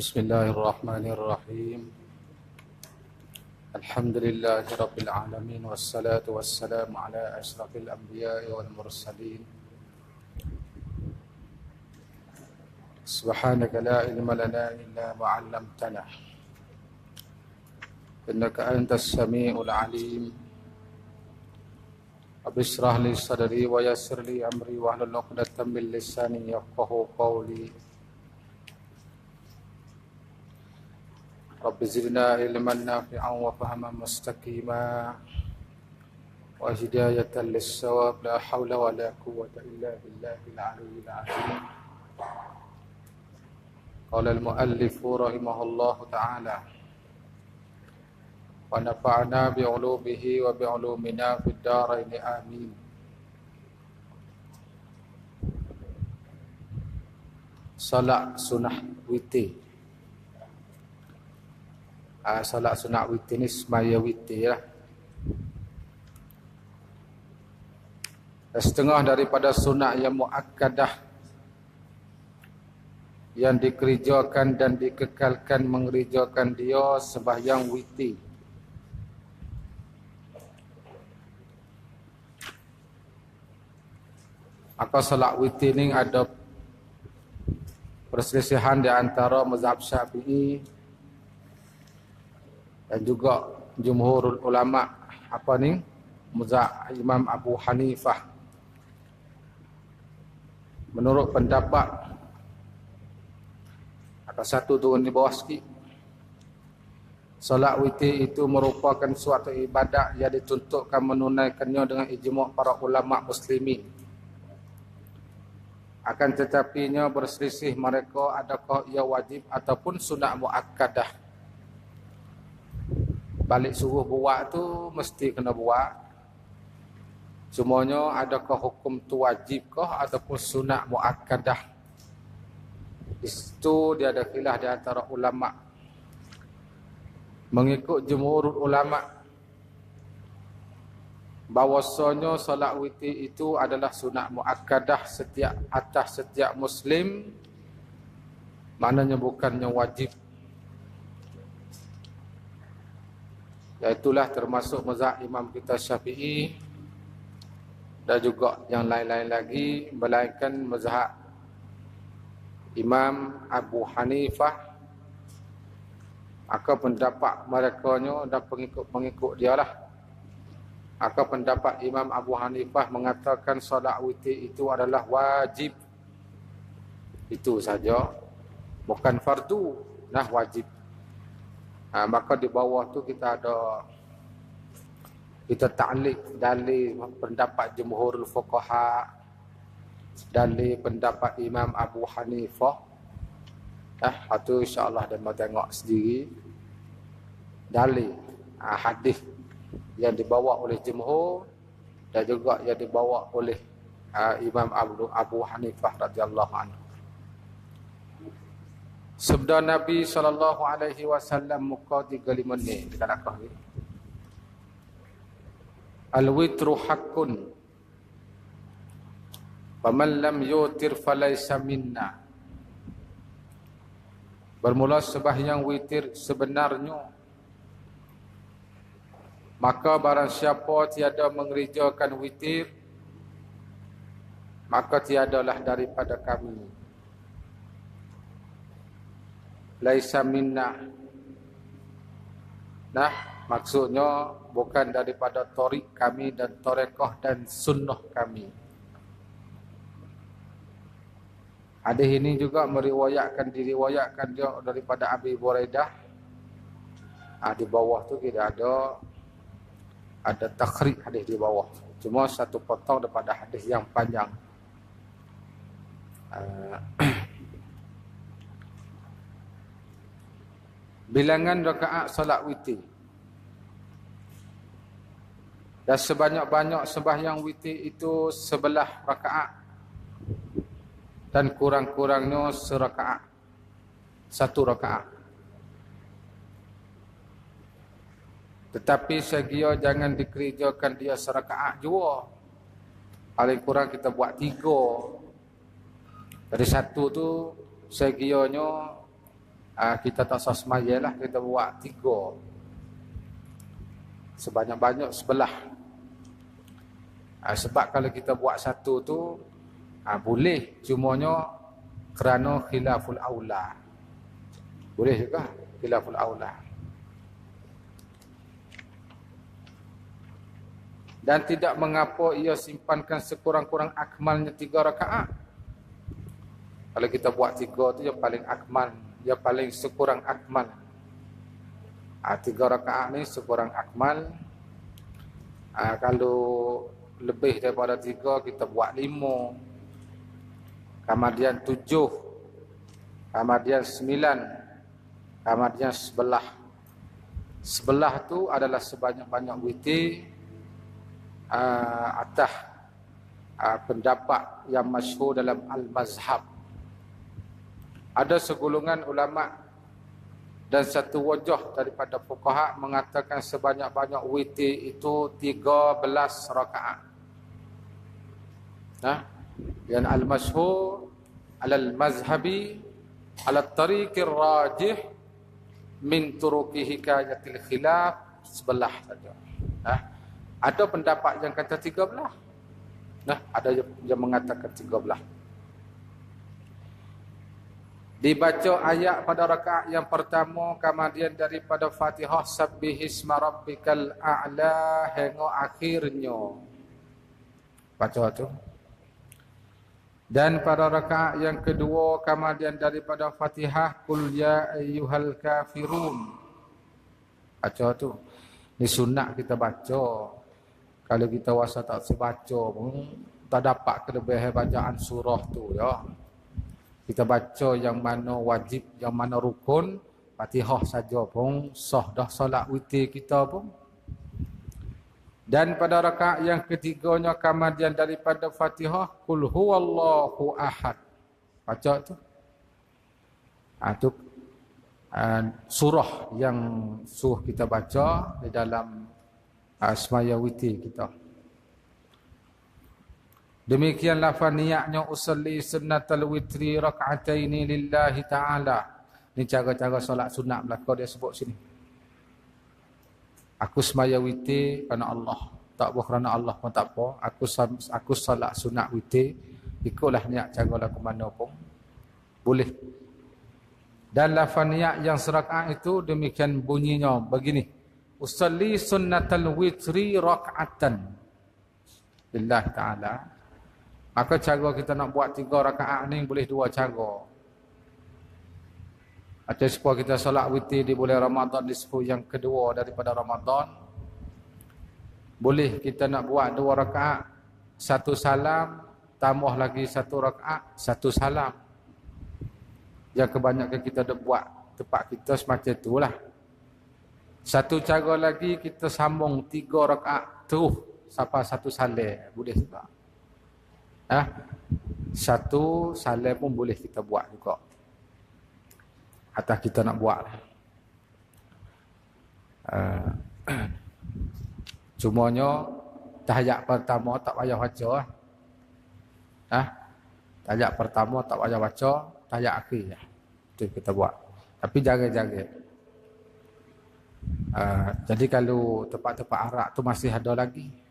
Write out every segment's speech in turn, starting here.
Bismillahirrahmanirrahim. Alhamdulillahi rabbil alamin wassalatu wassalamu ala asyrafil anbiya'i wal mursalin. Subhanaka la ilma lana illa ma 'allamtana. Innaka antas samiul alim. Rabbi shrah li sadri wa yassir li amri wahlul 'uqdatam min lisani yafqahu qawli. Rabbi zidna ilman nafi'an wa fahaman mustaqima wa hidayatan lis-shawab. La hawla wa la quwwata illa billahil aliyyil azim. Qala al-muallif rahimahullahu ta'ala wa nafa'na bi 'ulumihi wa bi 'ulumina fid dharain amin. Salat sunah witir. Salat sunat witir ni semaya witir lah. Setengah daripada sunat yang muakkadah yang dikerjakan dan dikekalkan mengerjakan dia sembahyang witir. Maka salat witir ni ada perselisihan di antara mazhab Syafi'i dan juga jumhurul ulama mazhab Imam Abu Hanifah. Menurut pendapat atau satu turun di bawah sikit, solat witir itu merupakan suatu ibadat yang dituntutkan menunaikannya dengan ijma' para ulama muslimin. Akan tetapinya berselisih mereka adakah ia wajib ataupun sunat muakkadah. Balik suruh buat tu mesti kena buat. Cumanya adakah hukum tu wajibkah ataupun sunat muakkadah? Itu dia ada khilaf di antara ulama. Mengikut jumhur ulama bahwasanya solat witir itu adalah sunat muakkadah atas setiap muslim, maknanya bukannya wajib. Iaitulah termasuk mazhab imam kita Syafi'i dan juga yang lain-lain lagi, melainkan mazhab Imam Abu Hanifah. Maka pendapat merekanya dan pengikut dia lah. Maka pendapat Imam Abu Hanifah mengatakan solat witir itu adalah wajib. Itu saja, bukan fardu, wajib. Maka di bawah tu kita ta'liq dalil pendapat jumhurul fuqaha, dalil pendapat Imam Abu Hanifah. Itu insya-Allah dan mau tengok sendiri dalil hadis yang dibawa oleh jumhur dan juga yang dibawa oleh Imam Abu Hanifah radhiyallahu anhu. Sabda Nabi SAW muka 35 ni kita nak tahu. Al-witru haqqun. Faman lam yutir falaysa minna. Bermula sembahyang witir sebenarnya, maka barang siapa tiada mengerjakan witir, maka tiadalah daripada kami. Laisa minna. Maksudnya bukan daripada tarik kami dan tarekah dan sunnah kami. Hadis ini juga diriwayatkan dia daripada Abi Buraidah. Di bawah tu kita ada takhrij hadis di bawah. Cuma satu potong daripada hadis yang panjang. Bilangan rakaat solat witir. Dan sebanyak-banyak sembahyang witir itu 11 rakaat. Dan kurang-kurangnya serakaat. 1 rakaat. Tetapi segia jangan dikerjakan dia serakaat jua. Paling kurang kita buat 3. Dari 1 tu segianya kita tak sah semaya lah, kita buat 3. Sebanyak-banyak sebelah. Sebab kalau kita buat 1 tu boleh, cumanya kerana khilaful aula. Boleh juga khilaful aula. Dan tidak mengapa ia simpankan sekurang-kurang akmalnya 3 rakaat. Kalau kita buat 3 tu yang paling akmal, yang paling sekurang akmal. 3 rakaat ni sekurang akmal. Kalau lebih daripada 3 kita buat 5. Kemudian 7. Kemudian 9. Kemudian sebelah. Sebelah tu adalah sebanyak-banyak witir atas pendapat yang masyhur dalam al-mazhab. Ada segolongan ulama dan satu wajah daripada fuqaha mengatakan sebanyak-banyak witir itu 13 rakaat. Yang al-masyhur alal mazhabi ala tariqir rajih min turuqi hikayatil khilaf sebelah saja. Ada pendapat yang kata 13. Ada yang mengatakan 13. Dibaca ayat pada rakaat yang pertama, kemudian daripada Fatihah sabbihisma rabbikal a'la hingga akhirnya. Baca tu. Dan pada rakaat yang kedua, kemudian daripada Fatihah qul ya ayyuhal kafirun. Baca tu. Ni sunat kita baca. Kalau kita wasa tak sebaca pun tak dapat kelebihan bacaan surah tu ya. Kita baca yang mana wajib, yang mana rukun, Fatihah saja pun sah dah solat witir kita pun. Dan pada rakaat yang ketiganya kemudian daripada Fatihah qul huwallahu ahad. Baca tu. Tu surah yang suruh kita baca di dalam semaya witir kita. Demikian lafaz niatnya usalli sunnatal witri rak'ataini lillahi ta'ala. Ini cara-cara solat sunat belaka dia sebut sini. Aku semaya witir kerana Allah. Tak apa kerana Allah pun tak apa. Aku solat sunat witir ikutlah niat cara laku mana pun boleh. Dan lafaz niat yang serakaat itu demikian bunyinya begini. Usalli sunnatal witri rak'atan lillahi ta'ala. Maka cara kita nak buat 3 rakaat ni boleh 2 cara. Atau supaya kita solat witir di bulan Ramadan di 10 yang kedua daripada Ramadan. Boleh kita nak buat 2 rakaat, 1 salam, tambah lagi 1 rakaat, 1 salam. Yang kebanyakan kita dah buat tempat kita semacam itulah. Satu cara lagi kita sambung 3 rakaat terus sampai 1 salam, boleh juga. 1 salam pun boleh kita buat juga. Atas kita nak buat lah. Cumanya tahiyat pertama tak payah baca lah. Tahiyat pertama tak payah baca, tahiyat akhir lah. Itu kita buat. Tapi jaga-jaga. Jadi kalau tempat-tempat Arab tu masih ada lagi.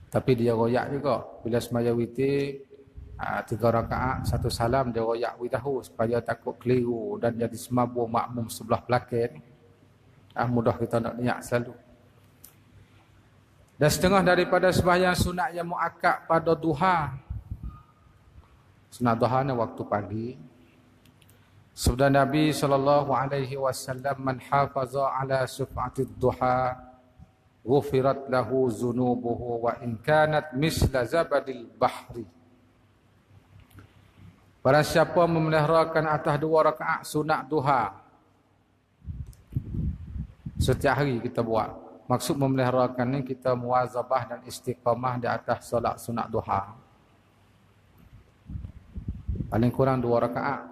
Tapi dia royak juga. Bila semaya witir 3 rakaat, 1 salam dia royak widahu supaya takut keliru dan jadi semabur makmum sebelah belakang. Mudah kita nak niat selalu. Dan setengah daripada sembahyang sunat yang muakkad pada duha. Sunat duha ni waktu pagi. Sabda Nabi SAW, man hafaza ala suf'atid duha ghufirat lahu zunubuhu wa in kanat misla zabadil bahri. Barang siapa memeliharakan atas 2 rakaat sunat duha setiap hari kita buat. Maksud memeliharakan ni kita muwazabah dan istiqamah di atas solat sunat duha. Paling kurang 2 rakaat.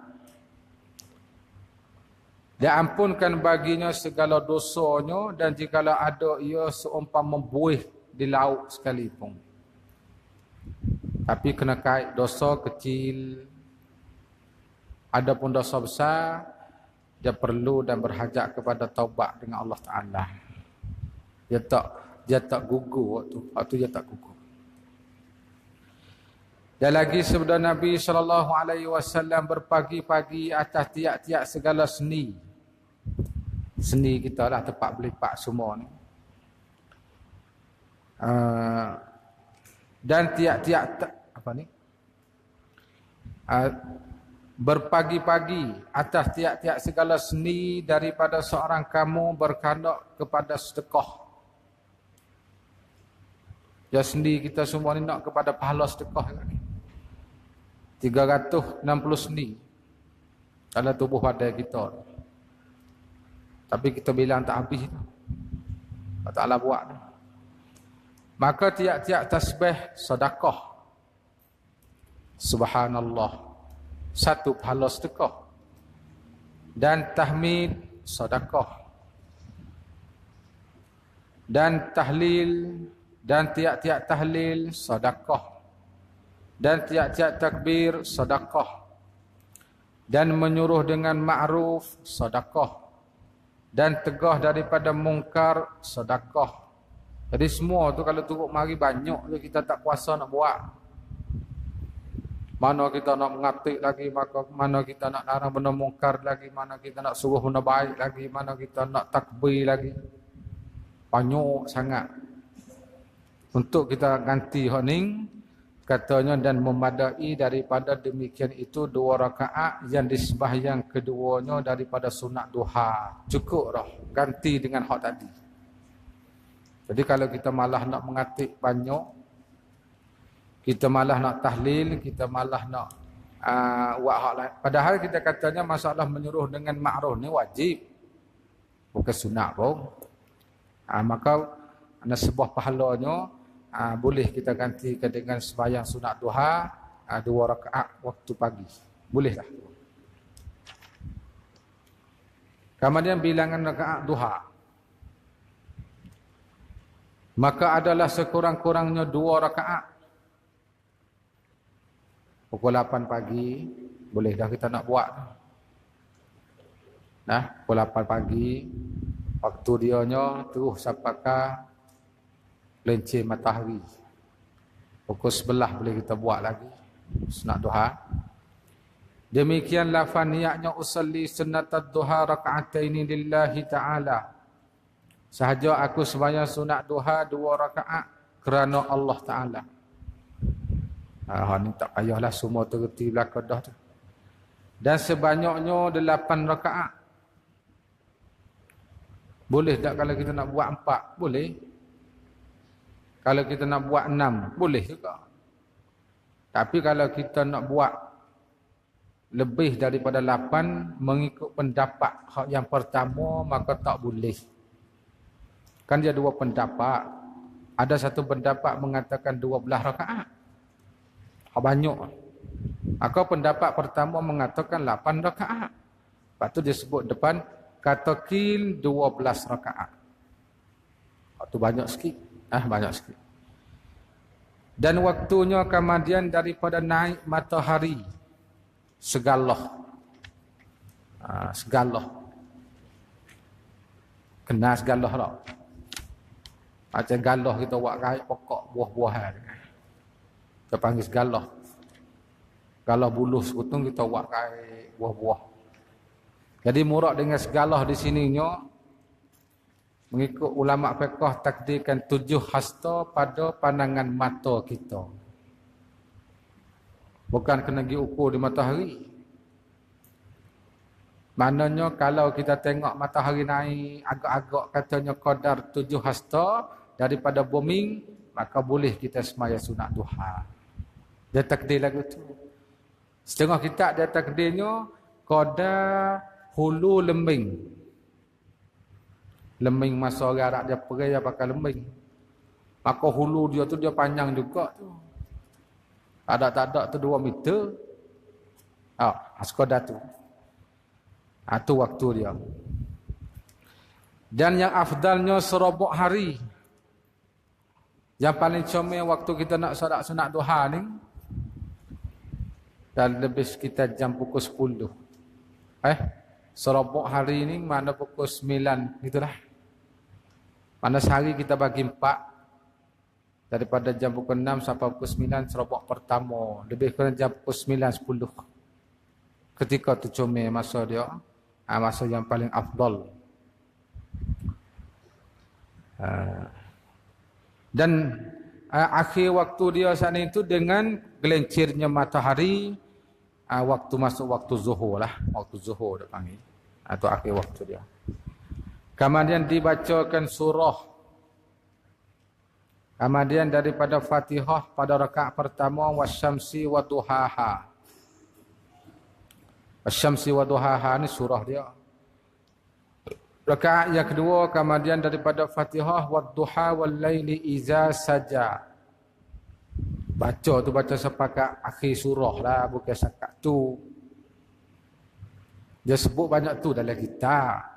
Dia ampunkan baginya segala dosanya dan jikalau ada ia seumpama buih di laut sekalipun. Tapi kena kait dosa kecil Adapun dosa besar, dia perlu dan berhajat kepada taubat dengan Allah Ta'ala. Dia tak gugur waktu dia tak gugur. Dan lagi sabda Nabi SAW berpagi-pagi atas tiap-tiap segala seni. Seni kita lah, tempat belipak semua ni. Dan tiap-tiap berpagi-pagi atas tiap-tiap segala seni daripada seorang kamu berkehendak kepada sedekah. Ya, sendi kita semua ni nak kepada pahala sedekah ni. 360 sendi dalam tubuh badan kita. Tapi kita bilang tak habis tu. Allah Ta'ala buat tu. Maka tiap-tiap tasbih sedekah. Subhanallah, satu pahala sedekah. Dan tahmid sedekah. Dan tahlil dan tiap-tiap tahlil sedekah. Dan tiap-tiap takbir sedekah. Dan menyuruh dengan ma'ruf sedekah. Dan tegah daripada mungkar sedekah. Jadi semua tu kalau turut mari banyak tu kita tak kuasa nak buat. Mana kita nak mengatik lagi, mana kita nak larang benda mungkar lagi, mana kita nak suruh benda baik lagi, mana kita nak takbir lagi. Banyak sangat. Untuk kita ganti hak ning katanya, dan memadai daripada demikian itu 2 rakaat yang disembahyang keduanya daripada sunat duha. Cukup dah ganti dengan hak tadi. Jadi kalau kita malah nak mengatik banyak, kita malah nak tahlil, kita malah nak buat hak lain. Padahal kita katanya masalah menyuruh dengan ma'ruf ni wajib. Bukan sunat pun. Maka ada sebuah pahalanya, boleh kita gantikan dengan sembahyang sunat duha 2 rakaat waktu pagi. Bolehlah. Kemudian bilangan rakaat duha, maka adalah sekurang-kurangnya 2 rakaat. Pukul 8 pagi, boleh dah kita nak buat. Nah, pukul 8 pagi, waktu dianya terus sampakah lencir matahari. Pukul 11 boleh kita buat lagi sunat duha. Demikian lafaz niatnya usalli sunnatud duha raka'ataini lillahi ta'ala. Sahaja aku sembahyang sunat duha 2 rakaat kerana Allah Ta'ala. Ni tak payahlah semua terti belakang dah tu. Dan sebanyaknya 8 rakaat. Boleh tak kalau kita nak buat 4? Boleh. Kalau kita nak buat 6, boleh juga. Tapi kalau kita nak buat lebih daripada 8, mengikut pendapat yang pertama, maka tak boleh. Kan dia 2 pendapat. Ada satu pendapat mengatakan 12 rakaat. Banyak. Maka pendapat pertama mengatakan 8 rakaat. Lepas tu dia sebut depan, katakil 12 rakaat. Itu banyak sikit. Banyak sikit. Dan waktunya kemudian daripada naik matahari segaloh. Segaloh. Kena segaloh tak? Macam galoh kita buat kait pokok buah-buahan. Kita panggil segaloh. Galoh buluh sekutung kita buat kait buah-buah. Jadi murad dengan segaloh di sininya, mengikut ulama fiqh takdirkan 7 hasta pada pandangan mata kita. Bukan kena pergi ukur di matahari. Maknanya kalau kita tengok matahari naik agak-agak katanya qadar 7 hasta daripada bumi, maka boleh kita sembahyang sunat duha. Dia takdir lagu tu. Setengah kitab dia takdirnya qadar hulu lembing. Lembing masa orang Arab dia perai dia pakai lembing. Maka hulu dia tu dia panjang juga tu. Tak ada tu 2 meter. Sekadar tu. Tu waktu dia. Dan yang afdalnya serobok hari. Yang paling comel waktu kita nak solat sunat duha ni, dan lebih sekitar jam pukul 10. serobok hari ini mana pukul 9 itulah. Mana sehari kita bagi 4 daripada jam pukul 6 sampai pukul 9 serobok pertama, lebih kurang jam pukul 9 10. Ketika tu comel masa dia, masa yang paling afdal. Dan akhir waktu dia saat itu dengan gelincirnya matahari, waktu masuk waktu zuhur lah, waktu zuhur dia panggil, atau akhir waktu dia. Kemudian dibacakan surah. Kemudian daripada Fatihah pada rakaat pertama wasyamsi wa duhaha. Wasyamsi wa duhaha ni surah dia. Rakaat yang kedua kemudian daripada Fatihah wa duha wal laili iza saja. Baca tu baca sepakat akhir surah lah, bukan sekat tu. Dia sebut banyak tu dalam kitab.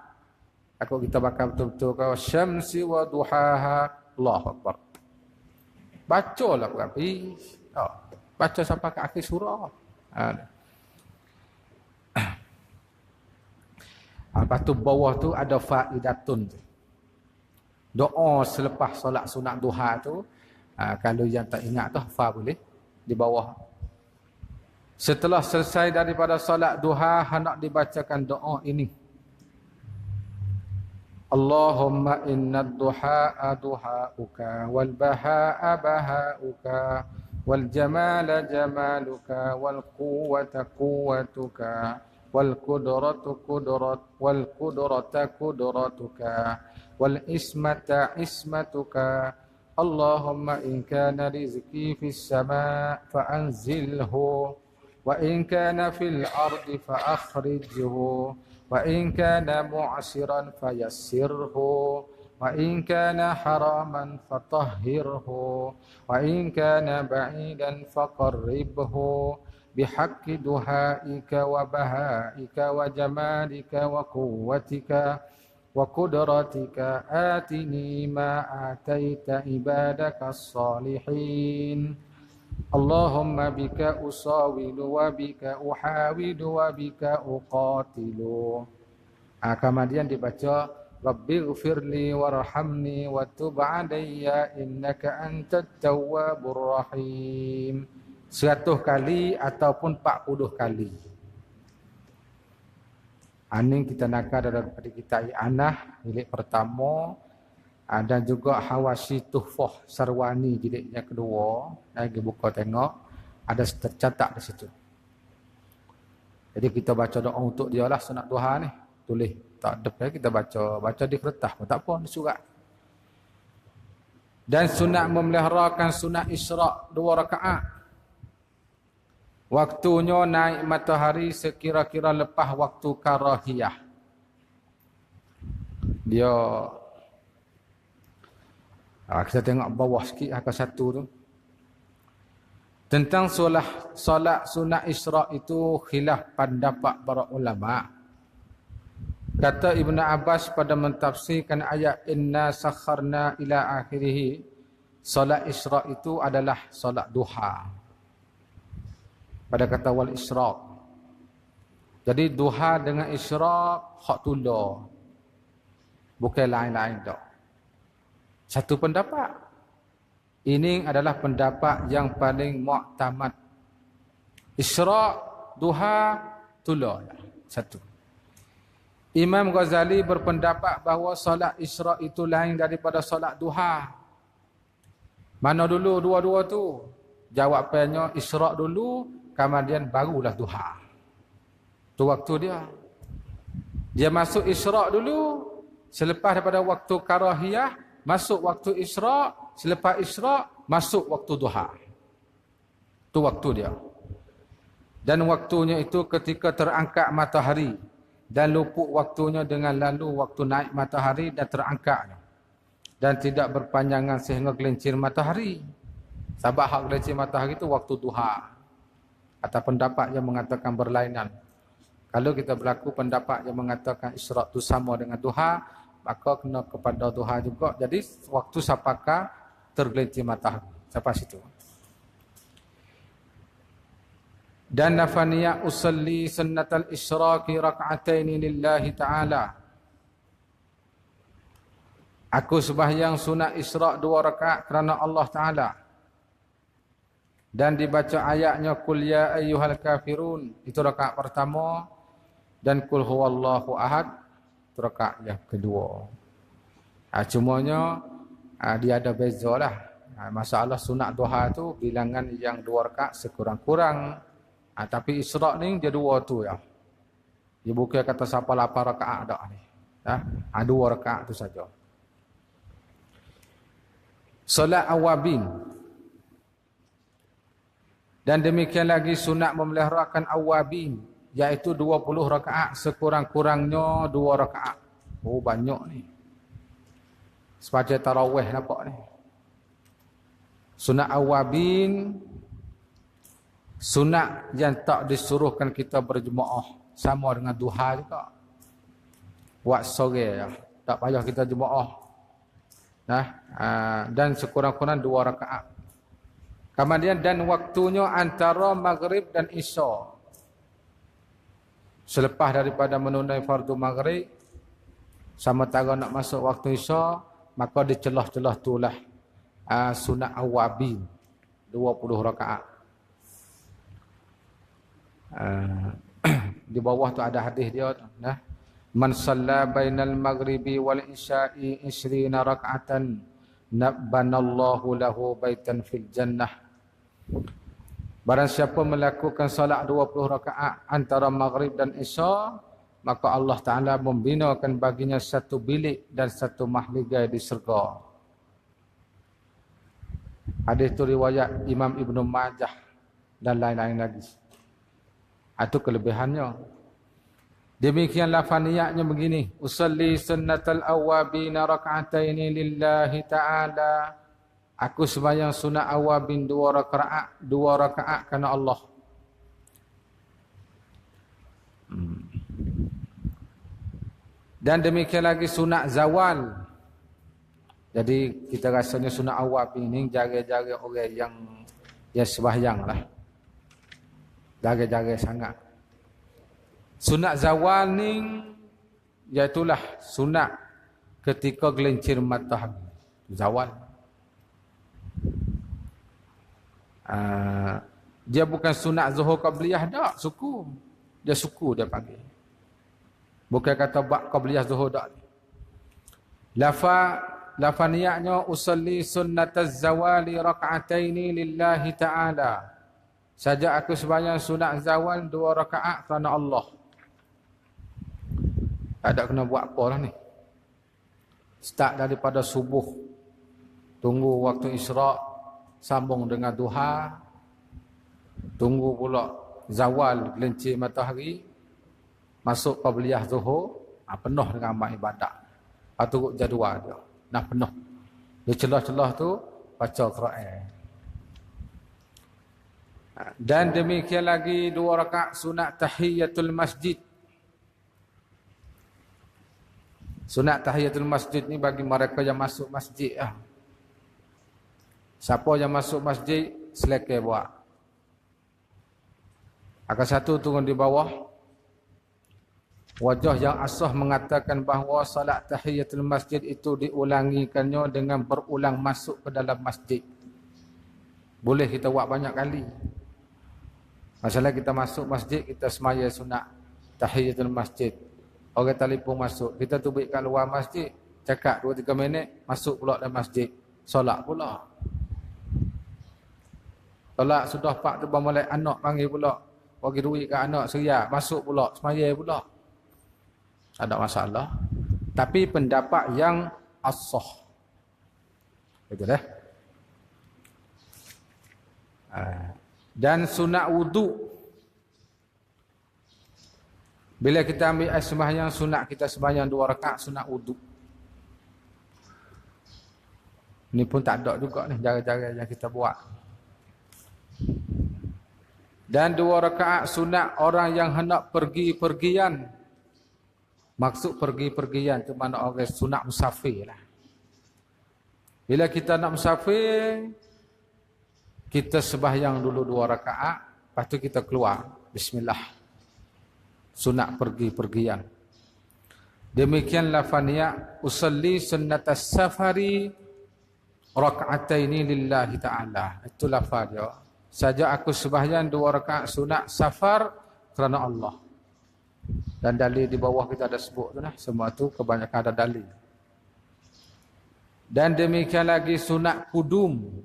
Aku kita bakal betul-betul kau syamsi wa duhaha. Allahu Akbar. Bacalah berapa? Baca sampai ke akhir surah. Lepas tu bawah tu ada faidatun. Doa selepas solat sunat duha tu, kalau yang tak ingat tu hafal boleh di bawah. Setelah selesai daripada solat duha, hendak dibacakan doa ini. Allahumma inna duha'a duha'uka wal baha'a baha'uka wal jamala jamaluka wal quwwata quwwatuka wal qudratu qudratuka wal ismata ismatuka. Allahumma in kana rizqi fis sama' fa anzilhu wa in kana fil ardi fa akhrijhu wa in kana mu'siran fayassirhu wa in kana haraman fatahhirhu wa in kana ba'idan faqarribhu bihaqqi duhaika wa bahaika wa jamalika wa quwwatika wa qudratika atini ma ataita ibadaka as-salihin. Allahumma bika usawilu wa bika uhawidu wa bika uqatilu. Kemudian dibaca Rabbighfirli warhamni wa tub alayya innaka antat tawwabur rahim. 100 kali ataupun 40 kali. Ini kita nakal daripada kita I'anah jilid pertama. Dan juga Hawasi Tuhfah Sarwani jilid yang kedua. Lagi buka tengok, ada tercatat di situ. Jadi kita baca doa untuk dia lah sunat duha ni. Tulis tak depan kita baca di kertas pun tak apa, di surat. Dan sunat memeliharakan sunat Isra' 2 rakaat. Waktunya naik matahari sekira-kira lepas waktu karahiyah. Dia kita tengok bawah sikit angka 1 tu. Tentang solat sunat Isra' itu khilaf pendapat para ulama. Kata Ibn Abbas pada mentafsirkan ayat inna sakharna ila akhirih, solat Isra' itu adalah solat duha. Pada kata wal Isra'. Jadi duha dengan Isra' hak tula. Bukan lain-lain tak. Satu pendapat. Ini adalah pendapat yang paling mu'tamad. Isra', duha, tula. Satu. Imam Ghazali berpendapat bahawa solat Isra' itu lain daripada solat duha. Mana dulu dua-dua tu? Jawapannya Isra' dulu, kemudian barulah duha. Tu waktu dia. Dia masuk Isra' dulu, selepas daripada waktu karahiyah, masuk waktu Isra', selepas Isra' masuk waktu duha. Itu waktu dia. Dan waktunya itu ketika terangkat matahari dan luput waktunya dengan lalu waktu naik matahari dan terangkatnya. Dan tidak berpanjangan sehingga gelincir matahari. Sebab hak gelincir matahari itu waktu duha. Atau pendapat yang mengatakan berlainan. Kalau kita berlaku pendapat yang mengatakan Isra' itu sama dengan duha, maka kena kepada duha juga. Jadi waktu sapakah tergelincir matahari. Sampai situ. Dan nafaniya usalli sunnatal isyraqi rak'ataini lillahi ta'ala. Aku sembahyang sunat Isra' 2 rakaat kerana Allah Ta'ala. Dan dibaca ayatnya Qul ya ayyuhal kafirun, itu rakaat pertama, dan Qul huwallahu ahad, itu rakaat yang kedua. Cumanya dia ada beza lah. Masalah sunat duha tu bilangan yang 2 rakaat sekurang-kurang. Tapi Isra' ni dia 2 tu ya. Dia bukan kata siapa 8 rakaat dak ni. 2 rakaat tu saja. Solat awabin. Dan demikian lagi sunat memeliharakan awabin, iaitu 20 rakaat sekurang-kurangnya 2 rakaat. Oh banyak ni. Sebagai tarawih nampak ni. Sunat awabin, sunat yang tak disuruhkan kita berjemaah, sama dengan duha juga. Buat sore ya, tak payah kita jemaah. Dan sekurang-kurang 2 rakaat. Kemudian dan waktunya antara maghrib dan isya. Selepas daripada menunaikan fardu maghrib, sementara nak masuk waktu isya, maka dicelah-celah tulah sunat awabin 20 rakaat. Di bawah tu ada hadis dia tu. Man shalla bainal maghribi wal isya'i 20 rak'atan nabbanallahu lahu baitan fil jannah. Barang siapa melakukan solat 20 rakaat antara maghrib dan isya, maka Allah Ta'ala membinakan baginya satu bilik dan satu mahligai di syurga. Hadis itu riwayat Imam Ibn Majah dan lain-lain lagi. Itu kelebihannya. Demikianlah faniyatnya begini. Usalli sunnatal awabina rak'ataini lillahi ta'ala. Aku sembahyang sunat awabin 2 rakaat kerana Allah. Dan demikian lagi sunat zawal. Jadi kita rasanya sunat awabin ini jaga-jaga orang yang sembahyang lah. Jaga-jaga sangat. Sunat zawal ni iaitulah sunat ketika gelincir matahari. Zawal. Dia bukan sunat zuhur qabliyah dak, suku. Dia suku dia panggil. Bukan kata bak qabliyah zuhur dak. Lafa niatnya usalli sunnataz zawali rak'ataini lillahi ta'ala. Saja aku sembahyang sunat zawal 2 rakaat kerana Allah. Tak ada kena buat apa lah ni. Start daripada subuh. Tunggu waktu Isra'. Sambung dengan duha. Tunggu pula zawal gelincir matahari. Masuk qabliyah zuhur. Penuh dengan amal ibadat. Lepas tu jadual dia. Dah penuh. Di celah-celah tu baca Quran. Dan demikian lagi 2 rakaat sunat tahiyatul masjid. Sunat tahiyatul masjid ni bagi mereka yang masuk masjid lah. Siapa yang masuk masjid, selekeh buat. Akan satu turun di bawah. Wajah yang asah mengatakan bahawa salat tahiyatul masjid itu diulangikannya dengan berulang masuk ke dalam masjid. Boleh kita buat banyak kali. Masalah kita masuk masjid, kita semaya sunat tahiyatul masjid. Orang telefon masuk, kita tubik kat luar masjid, cakap 2-3 minit, masuk pula dalam masjid, solat pula. Solat sudah pak tu balik anak panggil pula, bagi duit kat anak seriak, masuk pula, semaya pula. Ada masalah. Tapi pendapat yang as-sah. Betul dah. Dan sunat wudu. Bila kita ambil sembahyang sunat, kita sembahyang 2 rakaat sunat wudu. Ni pun tak ada juga ni cara-cara yang kita buat. Dan 2 rakaat sunat orang yang hendak pergi-pergian. Maksud pergi-pergian tu mana orang sunat musafir lah. Bila kita nak musafir, kita sembahyang dulu 2 rakaat. lepas tu kita keluar. Bismillah. Sunat pergi-pergian. Demikian lafaznya usalli sunnatas safari raka'ataini lillahi ta'ala. Itu lafaz dia. Saja aku sembahyang 2 rakaat sunat safar kerana Allah. Dan dalil di bawah kita ada sebut tu lah. Semua tu kebanyakan ada dalil. Dan demikian lagi sunat kudum.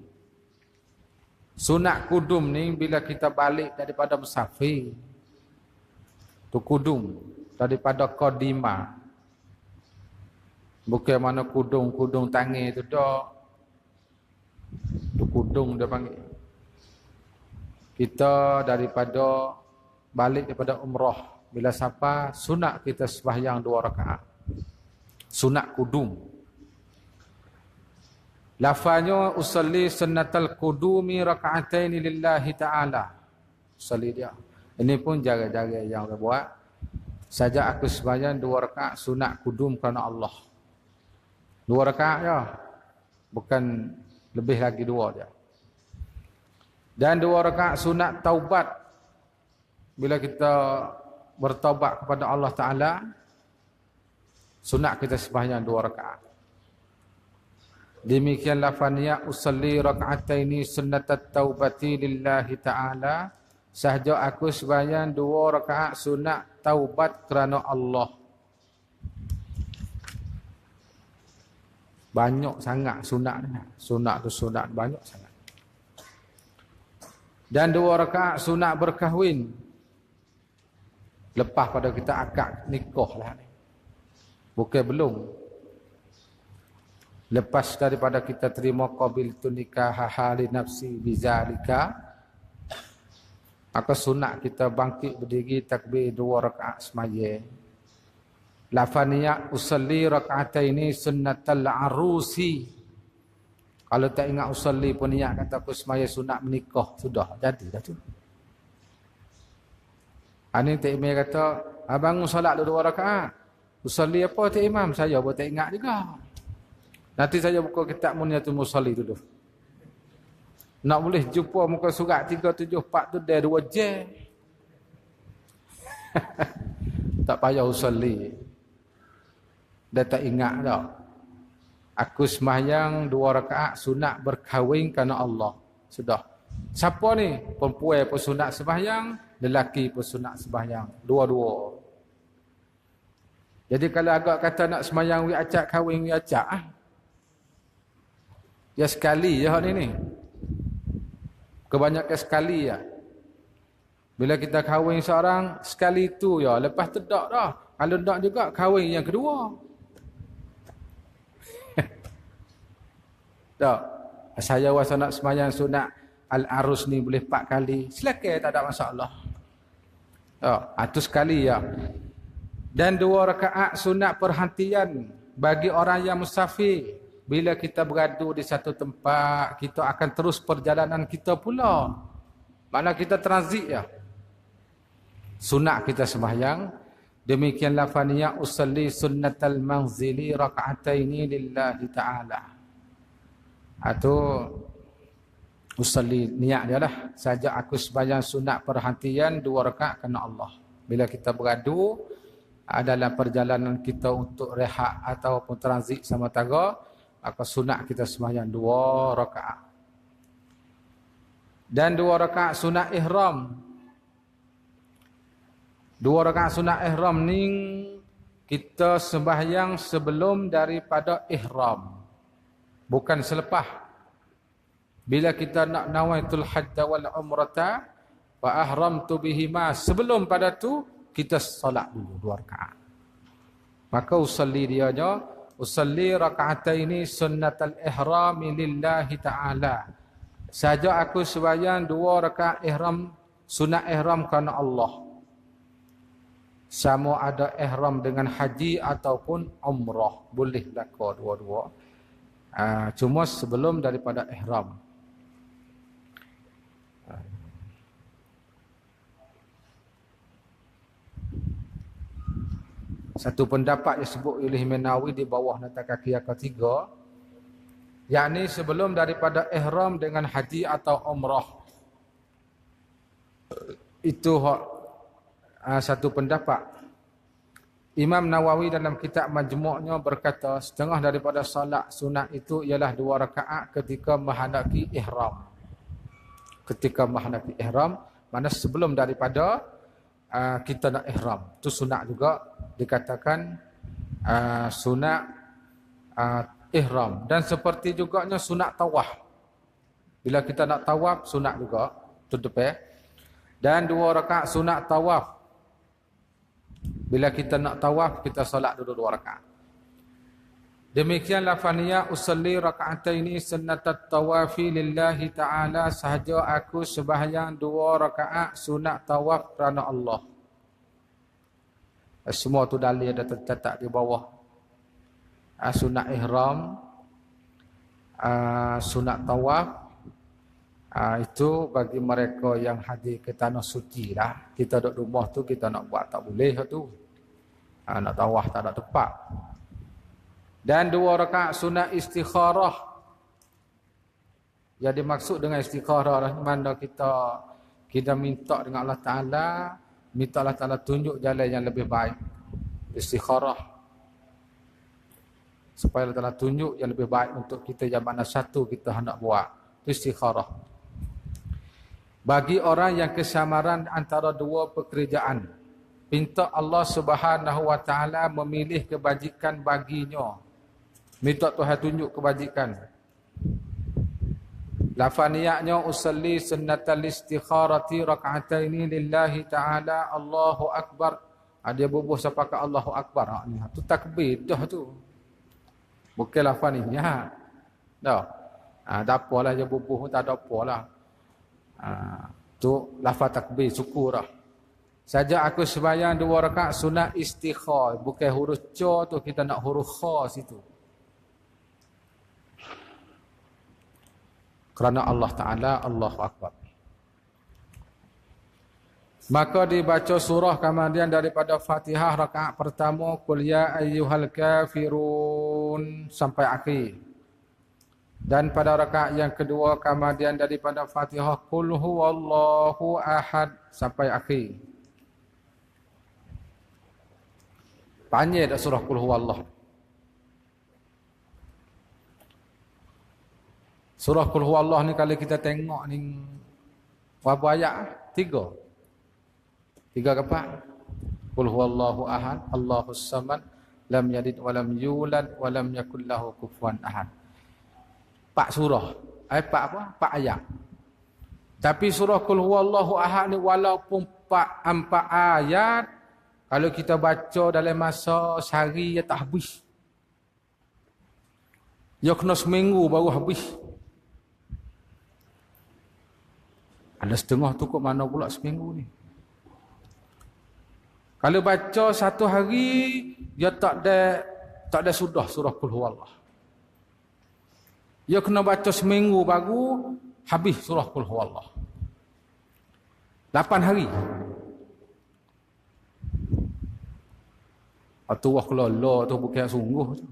Sunat kudum ni bila kita balik daripada musafir. Tu kudum. Daripada qadimah. Bukan mana kudung tangi tu dah. Tu kudung dia panggil. Kita daripada balik daripada umrah. Bila siapa sunat kita sembahyang 2 rakaat. Sunat kudum. Lafaznya usalli sunnatal qudumi raka'ataini lillahi ta'ala. Usalli dia. Ini pun jaga-jaga yang dia buat. Saja aku sembahyang 2 rakaat sunat kudum kerana Allah. 2 rakaat je. Bukan lebih lagi 2 je. Dan 2 rakaat sunat taubat. Bila kita bertaubat kepada Allah Ta'ala, sunat kita sembahyang 2 rakaat. Demikian lafaznya usalli raka'ataini sunnatat taubati lillahi ta'ala. Sahaja aku sembahyang 2 rakaat sunat taubat kerana Allah. Banyak sangat sunat ni. Sunat tu sunat banyak sangat. Dan 2 rakaat sunat berkahwin. Lepas pada kita akad nikah lah ni. Bukan belum. Lepas daripada kita terima qabiltu nikaha li nafsi bizalika, maka sunat kita bangkit berdiri takbir 2 rakaat semaya. Lafaznya usalli raka'ataini sunnatal arusi. Kalau tak ingat usalli pun niat kata aku semaya sunat menikah, sudah jadi dah tu. Ani tak imam kata, abang solat 2 rakaat. Usalli apa tak imam? Saya pun tak ingat juga. Nanti saya buka kitab Munyatul Musalli dulu. Nak boleh jumpa muka surat 374 tu dia 2 je. Tak payah usalli. Dia tak ingat dah. Aku sembahyang 2 rakaat sunat berkahwin kerana Allah. Sudah. Siapa ni? Perempuan pun sunat sembahyang, lelaki pun sunat sembahyang. Dua-dua. Jadi kalau agak kata nak sembahyang wi acak kahwin wi acak ah. Ya sekali je ni. Kebanyakan sekali ya. Bila kita kahwin seorang, sekali tu ya. Lepas tu tak dah. Kalau tak juga, kahwin yang kedua. Tak. Saya rasa nak sembahyang sunat Al-Arus ni boleh 4 kali. Silakan, tak ada masalah. Tak. Itu sekali ya. Dan 2 rakaat sunat perhentian bagi orang yang musafir. Bila kita beradu di satu tempat, kita akan terus perjalanan kita pula. Mana kita transit ya. Sunat kita sembahyang. Demikian lafaznya usalli sunnatal manzili raka'ataini lillahi ta'ala. Atau usalli niat dia lah. Saja aku sembahyang sunat perhentian 2 rakaat kerana Allah. Bila kita beradu adalah perjalanan kita untuk rehat ataupun transit sama taga, maka sunat kita sembahyang 2 rakaat. Dan 2 rakaat sunat ihram. 2 rakaat sunat ihram ni kita sembahyang sebelum daripada ihram. Bukan selepas. Bila kita nak nawaitul hajj wal umrata wa ahramtu bihima, sebelum pada tu kita solat dulu 2 rakaat. Maka usalli dia je usalli raka'ataini sunnatal ihrami lillahi ta'ala. Saja aku sembahyang 2 rakaat ihram, sunat ihram kerana Allah. Sama ada ihram dengan haji ataupun umrah. Boleh belaka dua-dua. Cuma sebelum daripada ihram. Satu pendapat yang disebut oleh Imam Nawawi di bawah nota kaki yang ketiga, yakni sebelum daripada ihram dengan haji atau umrah. Itu satu pendapat. Imam Nawawi dalam kitab Majmu'-nya berkata, setengah daripada solat sunat itu ialah 2 rakaat ketika menghadapi ihram. Ketika menghadapi ihram, mana sebelum daripada kita nak ihram. Itu sunat juga dikatakan sunat ihram. Dan seperti juganya sunat tawaf. Bila kita nak tawaf, sunat juga. Itu depan. Dan 2 rakaat sunat tawaf. Bila kita nak tawaf, kita solat dulu 2 rakaat. Demikian lafaznya usalli raka'ataini sunnatat tawafi lillahi ta'ala, sahaja aku sembahyang 2 rakaat sunat tawaf kerana Allah. Semua tu dalil ada tercatat di bawah. Sunat ihram, sunat tawaf, itu bagi mereka yang hadir ke tanah suci lah. Kita duduk rumah tu kita nak buat tak boleh tu. Nak tawaf tak ada tempat. Dan 2 rakaat sunat istikharah. Yang dimaksud dengan istikharah mana kita minta dengan Allah Ta'ala, minta Allah Ta'ala tunjuk jalan yang lebih baik. Istikharah. Supaya Allah Ta'ala tunjuk yang lebih baik untuk kita yang mana satu kita hendak buat. Itu istikharah. Bagi orang yang kesamaran antara 2 pekerjaan, minta Allah Subhanahu wa taala memilih kebajikan baginya. Minta Tuhan tunjuk kebajikan. Lafaz niatnya usalli sunnatal istikharati rak'ataini lillahi taala Allahu akbar. Dia bubuh sampai ke Allahu akbar. Tu takbir dah tu. Bukan lafaz ni. Ya. Dah. Tak apalah dia bubuh tak ada apalah. Tu lafaz takbir syukur dah. Saja aku sembahyang 2 rakaat sunat istikhar. Bukan huruf ca tu, kita nak huruf kha situ. Kerana Allah Ta'ala, Allahu Akbar. Maka dibaca surah kemudian daripada Fatihah rakaat pertama, Qul ya ayyuhal kafirun sampai akhir. Dan pada rakaat yang kedua kemudian daripada Fatihah, Qul huwallahu ahad sampai akhir. Panjang dah surah Qul huwallah. Surah Qul huwallah ni kalau kita tengok ni berapa ayat? 3. 3 ke 4? Qul huwallahu ahad, Allahus samad, lam yalid wa lam yulad wa lam yakul lahu kufuwan ahad. 4 surah. 4 apa? 4 ayat. Tapi surah Qul huwallahu ahad ni walaupun 4 ayat, kalau kita baca dalam masa sehari, ya tak habis. Ya kena seminggu baru habis. Ada setengah tu kok mana pula seminggu ni. Kalau baca 1 hari, dia tak ada sudah surah Qul huwallah. Ya kena baca seminggu baru habis surah Qul huwallah. 8 hari. Atau wah kelala tu bukan sungguh tu.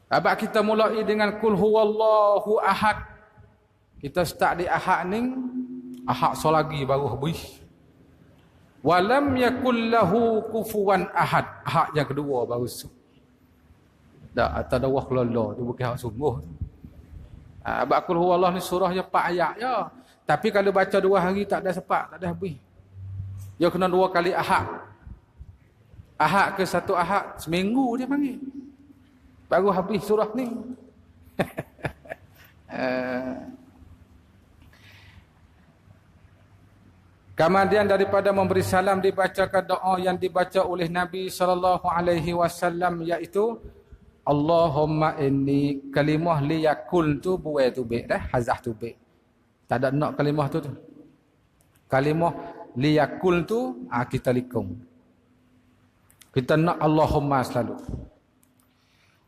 Abang kita mulai dengan Qul huwallahu ahad. Kita start di ahad ni, ahad selagi baru habis. Walam yakul lahu kufuwan ahad. Ahad yang kedua baru dah atau dah wah kelala tu bukan sungguh. Abang Qul huwallahu ni surahnya 4 ayat ya. Tapi kalau baca 2 hari tak ada sempat, tak ada habis. Dia kena 2 kali ahad. Ahad ke 1 ahad, seminggu dia panggil. Baru habis surah ni. Kemudian daripada memberi salam dibacakan doa yang dibaca oleh Nabi SAW, iaitu Allahumma inni kalimah liyakul tu buai tu baik dah, hazah tu baik. Tak ada nak kalimah tu. Kalimah liyakul tu kita likung. Kita nak Allahumma selalu.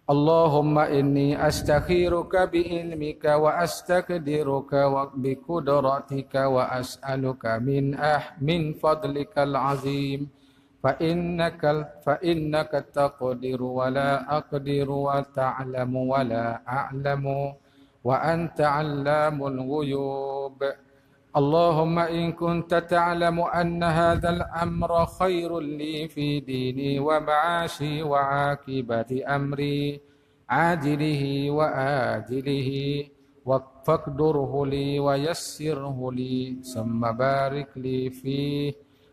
Allahumma inni astakhiruka bi'ilmika wa astakdiruka wa biqudratika wa as'aluka min fadlikal azim fa innaka taqdiru wa la aqdiru wa ta'lamu wa la a'lamu wa anta 'allamul ghuyub اللهم إن كنت تعلم أن هذا الأمر خير لي في ديني ومعاشي وعاقبة أمري عاجله وآجله فاقدره لي ويسره لي ثم بارك لي فيه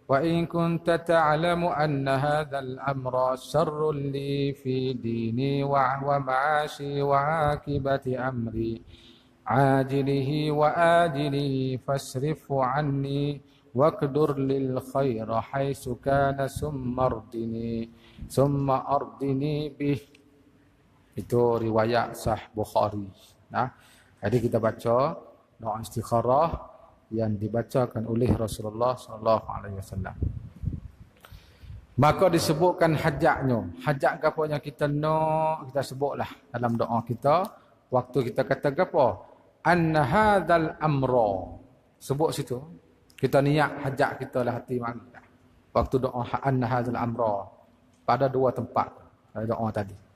وإن كنت تعلم أن هذا الأمر شر لي في ديني ومعاشي وعاقبة أمري عاجله وآجله فاصرفه عني واقدر للخير حيث كان ثم أرضني به. Itu riwayat Sahih Bukhari. Nah, jadi kita baca doa istikharah yang dibacakan oleh Rasulullah sallallahu alaihi wasallam. Maka disebutkan hajatnya. Hajat gaponya kita nak, kita sebutlah dalam doa kita. Waktu kita kata gapo? Anna hadzal amra. Sebut situ. Kita niat hajat kita lah hati mari. Waktu doa anna hadzal amra. Pada dua tempat doa tadi.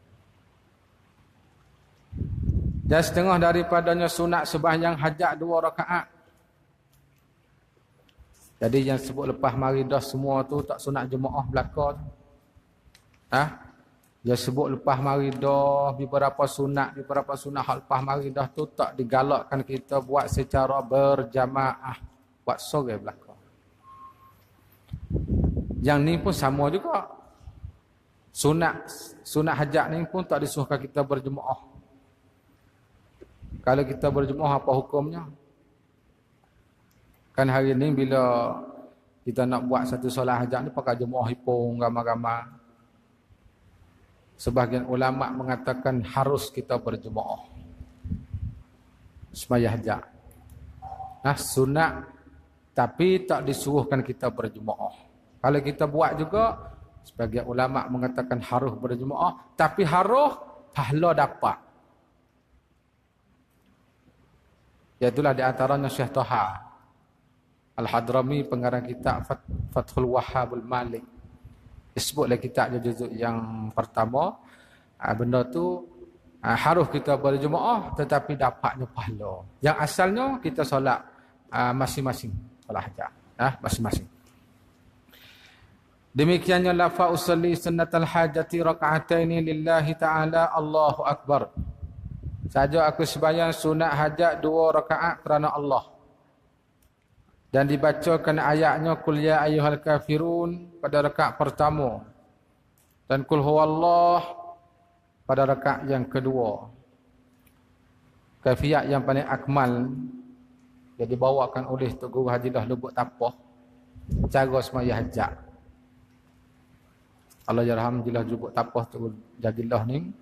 Dan setengah daripadanya sunat sembahyang hajat 2 rakaat. Jadi yang sebut lepas mari dah semua tu tak sunat jemaah belaka tu. Dia sebut lepas mari dah beberapa sunat hak lepas mari dah tu tak digalakkan kita buat secara berjamaah, buat sore belaka. Yang ni pun sama juga. Sunat hajat ni pun tak disuruhkan kita berjemaah. Kalau kita berjemaah apa hukumnya? Kan hari ni bila kita nak buat satu solat hajat ni pakai jemaah hipung ramai-ramai. Sebahagian ulama mengatakan harus kita berjemaah sembahyang hajat. Sunat tapi tak disuruhkan kita berjemaah. Kalau kita buat juga sebahagian ulama mengatakan harus berjemaah tapi harus pahala dapat. Iaitulah di antaranya Syekh Taha Al-Hadrami pengarang kitab Fathul Wahhabul Malik. Disebutlah kitab juzuk yang pertama. Benda tu harus kita berjemaah tetapi dapatnya pahala. Yang asalnya kita solat masing-masing. Solat hajat. Masing-masing. Demikiannya lafa usalli sunnatal hajati raka'ataini lillahi ta'ala Allahu Akbar. Saja aku sembahyang sunat hajat 2 rakaat kerana Allah. Dan dibacakan ayatnya Qul ya ayyuhal kafirun pada rakaat pertama. Dan Qul huwallah pada rakaat yang kedua. Kaifiyat yang paling akmal yang dibawakan oleh Tok Guru Hajilah Lubuk Tapah. Cara sembahyang hajat. Allah yarham Hajilah Lubuk Tapah Tok Guru Hajilah ni.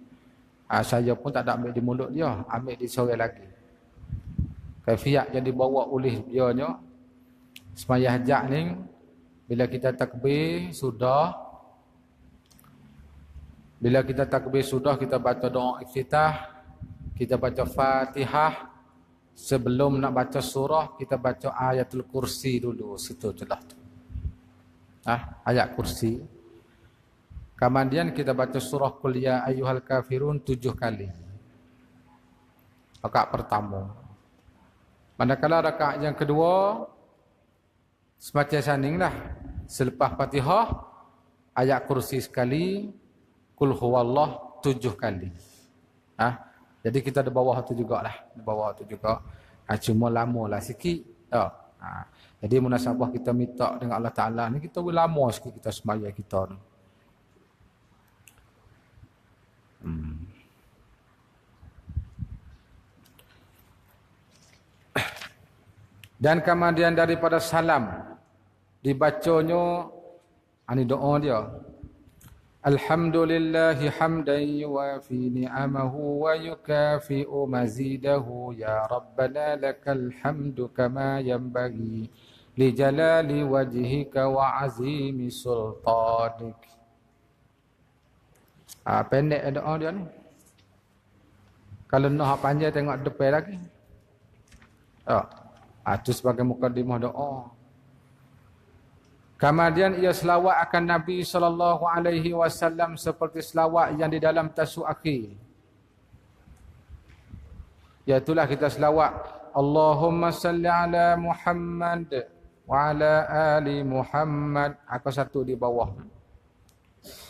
Saya pun tak ada ambil di mulut dia, ambil di sore lagi. Kaifiyat yang dibawa oleh dia nya sembahyang hajat ni bila kita takbir sudah kita baca doa iftitah, kita baca Fatihah, sebelum nak baca surah kita baca ayatul kursi dulu, situ jelas tu. Ayat kursi. Kemudian kita baca surah Qul ya ayyuhal kafirun 7 kali. Rakaat pertama. Manakala rakaat yang kedua semacam sandinglah. Selepas Fatihah ayat kursi sekali, Qul huwallah 7 kali. Jadi kita di bawah tu jugalah, di bawah tu juga. Cuma lamalah sikit. Jadi munasabah kita minta dengan Allah Taala ni kita boleh lama sikit kita sembahyang kita ni. Dan kemudian daripada salam dibacanya ini doa dia. Alhamdulillahi hamdan yuwafi ni'amahu wa yukafi'u mazidahu ya rabbana lakal hamdu kama yanbaghi li jalali wajhika wa azimi sultanik. Pendek doa dia ni. Kalau nak panjang tengok depan lagi. Itu sebagai mukadimah doa. Kemudian ia selawat akan Nabi SAW seperti selawat yang di dalam tasuk akhir. Iaitulah kita selawat Allahumma salli ala Muhammad wa ala ali Muhammad. Aku satu di bawah.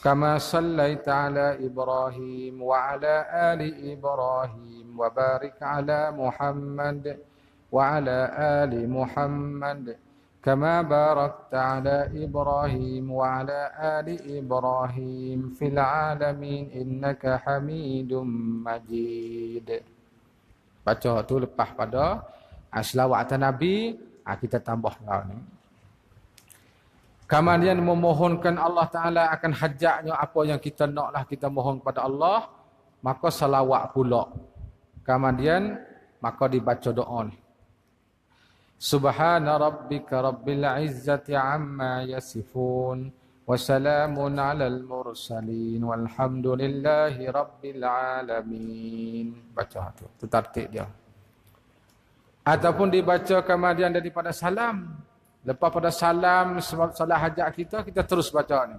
Kama sallaita ala Ibrahim wa ala ali Ibrahim wa barik ala Muhammad wa ala ali Muhammad kama barakta ala Ibrahim wa ala ali Ibrahim fil alamin innaka Hamidum Majid. Baca tu lepas pada selawat atas Nabi, kita tambah ni. Kemudian memohonkan Allah Ta'ala akan hajatnya apa yang kita naklah kita mohon kepada Allah, maka salawat pula. Kemudian maka dibaca doa ni. Subhana rabbika rabbil izzati amma yasifun wa salamun alal mursalin walhamdulillahi rabbil alamin. Baca tu tertib dia. Ataupun dibaca kemudian daripada salam. Lepas pada salam, salat hajat kita terus baca ni.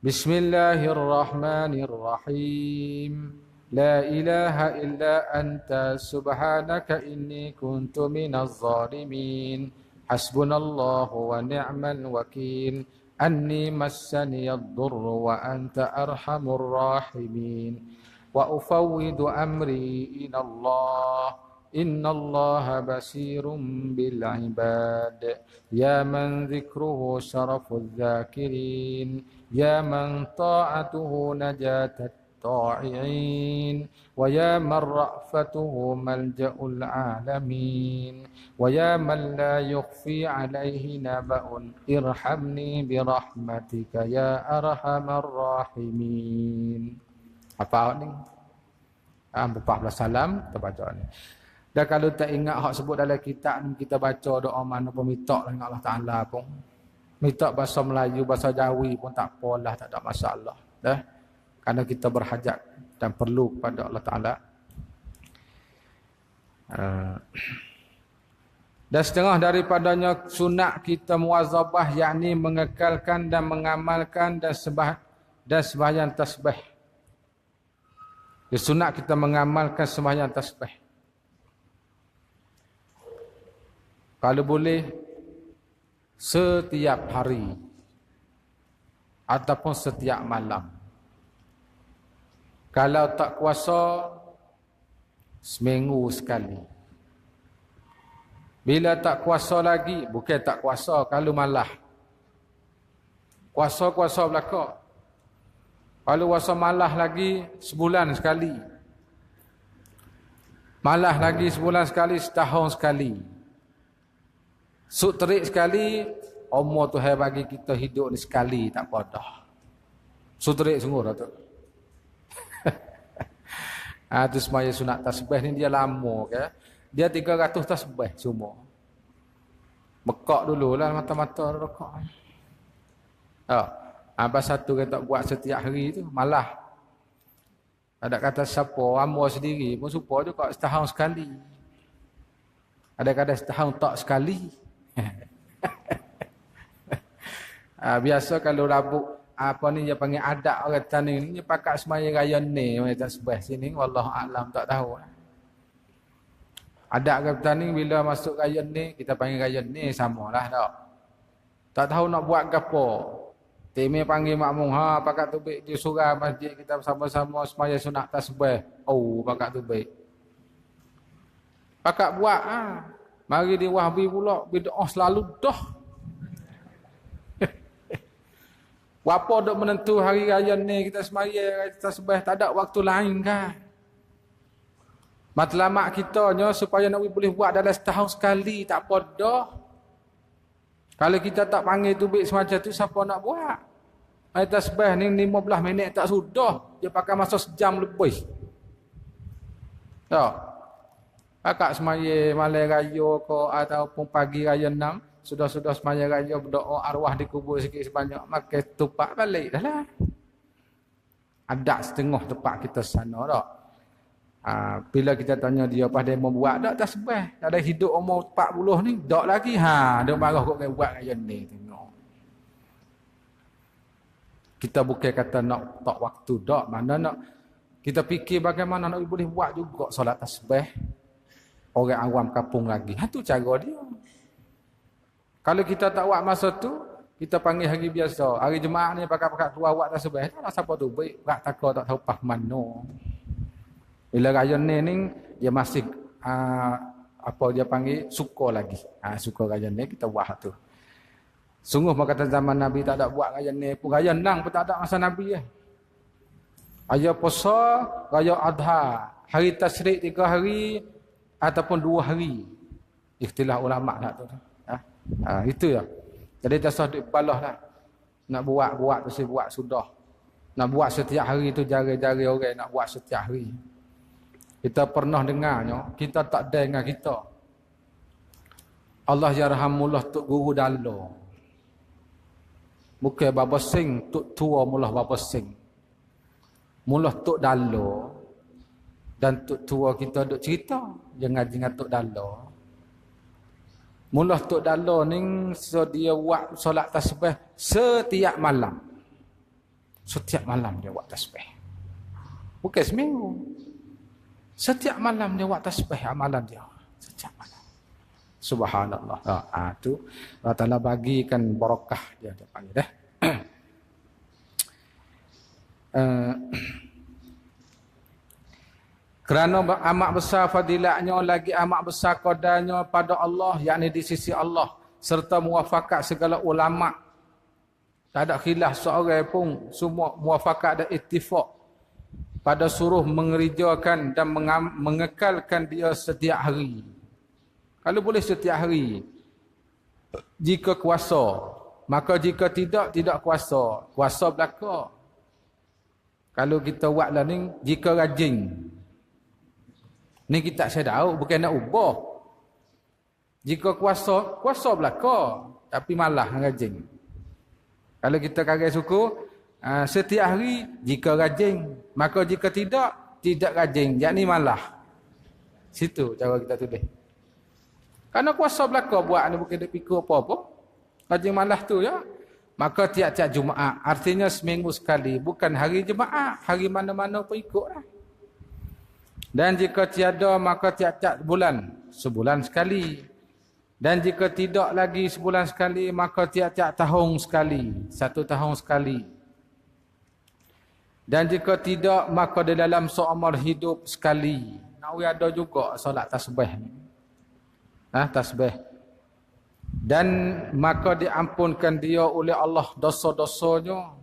Bismillahirrahmanirrahim. La ilaha illa anta subhanaka inni kuntu minaz zalimin. Hasbunallahu wa ni'mal wakil. Anni massani ad-durru wa anta arhamur rahimin. Wa ufawwidu amri ila Allah. Inna Allah basirum bil ibad. Ya man dhikruhu syaraful dhakirin. Ya man ta'atuhu najatat ta'i'in. Wa ya man ra'fatuhu malja'ul alamin. Wa ya man la yukhfi alaihi naba'un. Irhamni birahmatika ya arhamar rahimin. Apa ni? 14 salam kita baca ni. Dan kalau tak ingat hak sebut dalam kitab ni, kita baca doa mana pun minta dengan Allah Ta'ala pun. Minta bahasa Melayu, bahasa Jawi pun tak apalah, tak ada masalah. Dah? Kerana kita berhajat dan perlu kepada Allah Ta'ala. Dan setengah daripadanya sunat kita muwazabah, yakni mengekalkan dan mengamalkan dan sembahyang tasbih. Sunat kita mengamalkan sembahyang tasbih. Kalau boleh setiap hari ataupun setiap malam. Kalau tak kuasa seminggu sekali. Bila tak kuasa lagi, bukan tak kuasa kalau malah. Kuasa belaka. Kalau kuasa malah lagi sebulan sekali. Malah lagi sebulan sekali, setahun sekali. Terik sekali, umur Tuhan bagi kita hidup ni sekali, tak apa dah. Terik sungguh dah tu. Tu semaya sunat tasbih ni dia lama ke. Dia 300 tasbih semua. Bekak dululah mata-mata rokok. Apa satu kita buat setiap hari tu, malah. Ada kata siapa, umur sendiri pun supaya juga setahun sekali. Ada kata setahun tak sekali. Biasa kalau rabuk apa ni dia panggil adat orang tani ni, dia pakai semaya raya ni, orang tak sebah sini, wallahu a'lam, tak tahu. Adat orang tani bila masuk raya ni, kita panggil raya ni samalah tak. Tak tahu nak buat gapo. Timi panggil makmum, pakai tubik di surau masjid kita bersama-sama semaya sunat tasbih. Pakai tubik. Pakai buat mari di wahbi pula bid'ah selalu dah. Apa dok menentu hari raya ni kita semaya kita tasbih, tak ada waktu lain kan. Matlamat kita nya supaya nak boleh buat dalam setahun sekali, tak apa dah. Kalau kita tak panggil tubik semacam tu, siapa nak buat? Hari tasbih ni 15 minit tak sudah, dia pakai masa sejam lebih. Tak. Akak semaya malam raya ke ataupun pagi raya 6, sudah-sudah semaya raya berdoa arwah dikubur sikit sebanyak, makan tupak balik dah lah. Ada setengah tempat kita sana tak. Bila kita tanya dia apa dia mau buat tak tasbih, ada hidup umur 40 ni tak lagi, dia marah kok kena buat raya ni. Tengok, kita bukan kata nak tak waktu tak, mana nak kita fikir bagaimana nak boleh buat juga solat tasbih. orang awam kampung lagi. Itu cara dia. Kalau kita tak buat masa tu, kita panggil hari biasa. Hari Jumaat ni pakat-pakat keluar buat tasbih. Tak ada siapa tu baik. Berat takut tak tahu pah mana. Bila raya ni dia masih apa dia panggil suka lagi. Suka raya ni kita buat tu. Sungguh kata zaman Nabi tak ada buat raya ni pun. Raya nang pun tak ada masa Nabi . Raya puasa, raya adha. Hari tasyrik 3 hari ataupun 2 hari. Ikhtilaf ulama lah tu. Itu ya. Jadi tak usah duk balah lah. Nak buat tu buat sudah. Nak buat setiap hari tu jari-jari orang nak buat setiap hari. Kita pernah dengarnya, kita tak dengar kita. Allah yarhamullah tok guru dalo. Bukan bapa sing tok tua mulah bapa sing. Mulah tok dalo. Dan tok tua kita duk cerita jangan tok dalo. Mulah tok dalo ni dia buat solat tasbih setiap malam. Setiap malam dia buat tasbih. Bukan seminggu. Setiap malam dia buat tasbih amalan dia. Setiap malam. Subhanallah. Tu Allah Ta'ala bagikan barakah dia panggil dah. Kerana amat besar fadilatnya, lagi amat besar qadarnya pada Allah, yakni di sisi Allah, serta muafakat segala ulama. Tak ada khilaf seorang pun, semua muafakat dan ittifaq pada suruh mengerjakan dan mengekalkan dia setiap hari. Kalau boleh setiap hari, jika kuasa. Maka jika tidak kuasa. Kuasa belaka. Kalau kita buatlah ni, jika rajin. Ni kita saya tahu, bukan nak ubah. Jika kuasa belaka. Tapi malah rajin. Kalau kita kagak suku, setiap hari, jika rajin. Maka jika tidak rajin. Yakni malah. Situ cara kita tulis. Karena kuasa belaka buat ni bukan dia pikir apa-apa. Rajin malah tu ya. Maka tiap-tiap Jumaat. Artinya seminggu sekali. Bukan hari Jumaat. Hari mana-mana pun ikutlah. Dan jika tiada, maka tiap-tiap bulan. Sebulan sekali. Dan jika tidak lagi sebulan sekali, maka tiap-tiap tahun sekali. 1 tahun sekali. Dan jika tidak, maka di dalam seumur hidup sekali. Nawi ada juga solat tasbih ni. Tasbih. Dan maka diampunkan dia oleh Allah dosa-dosanya.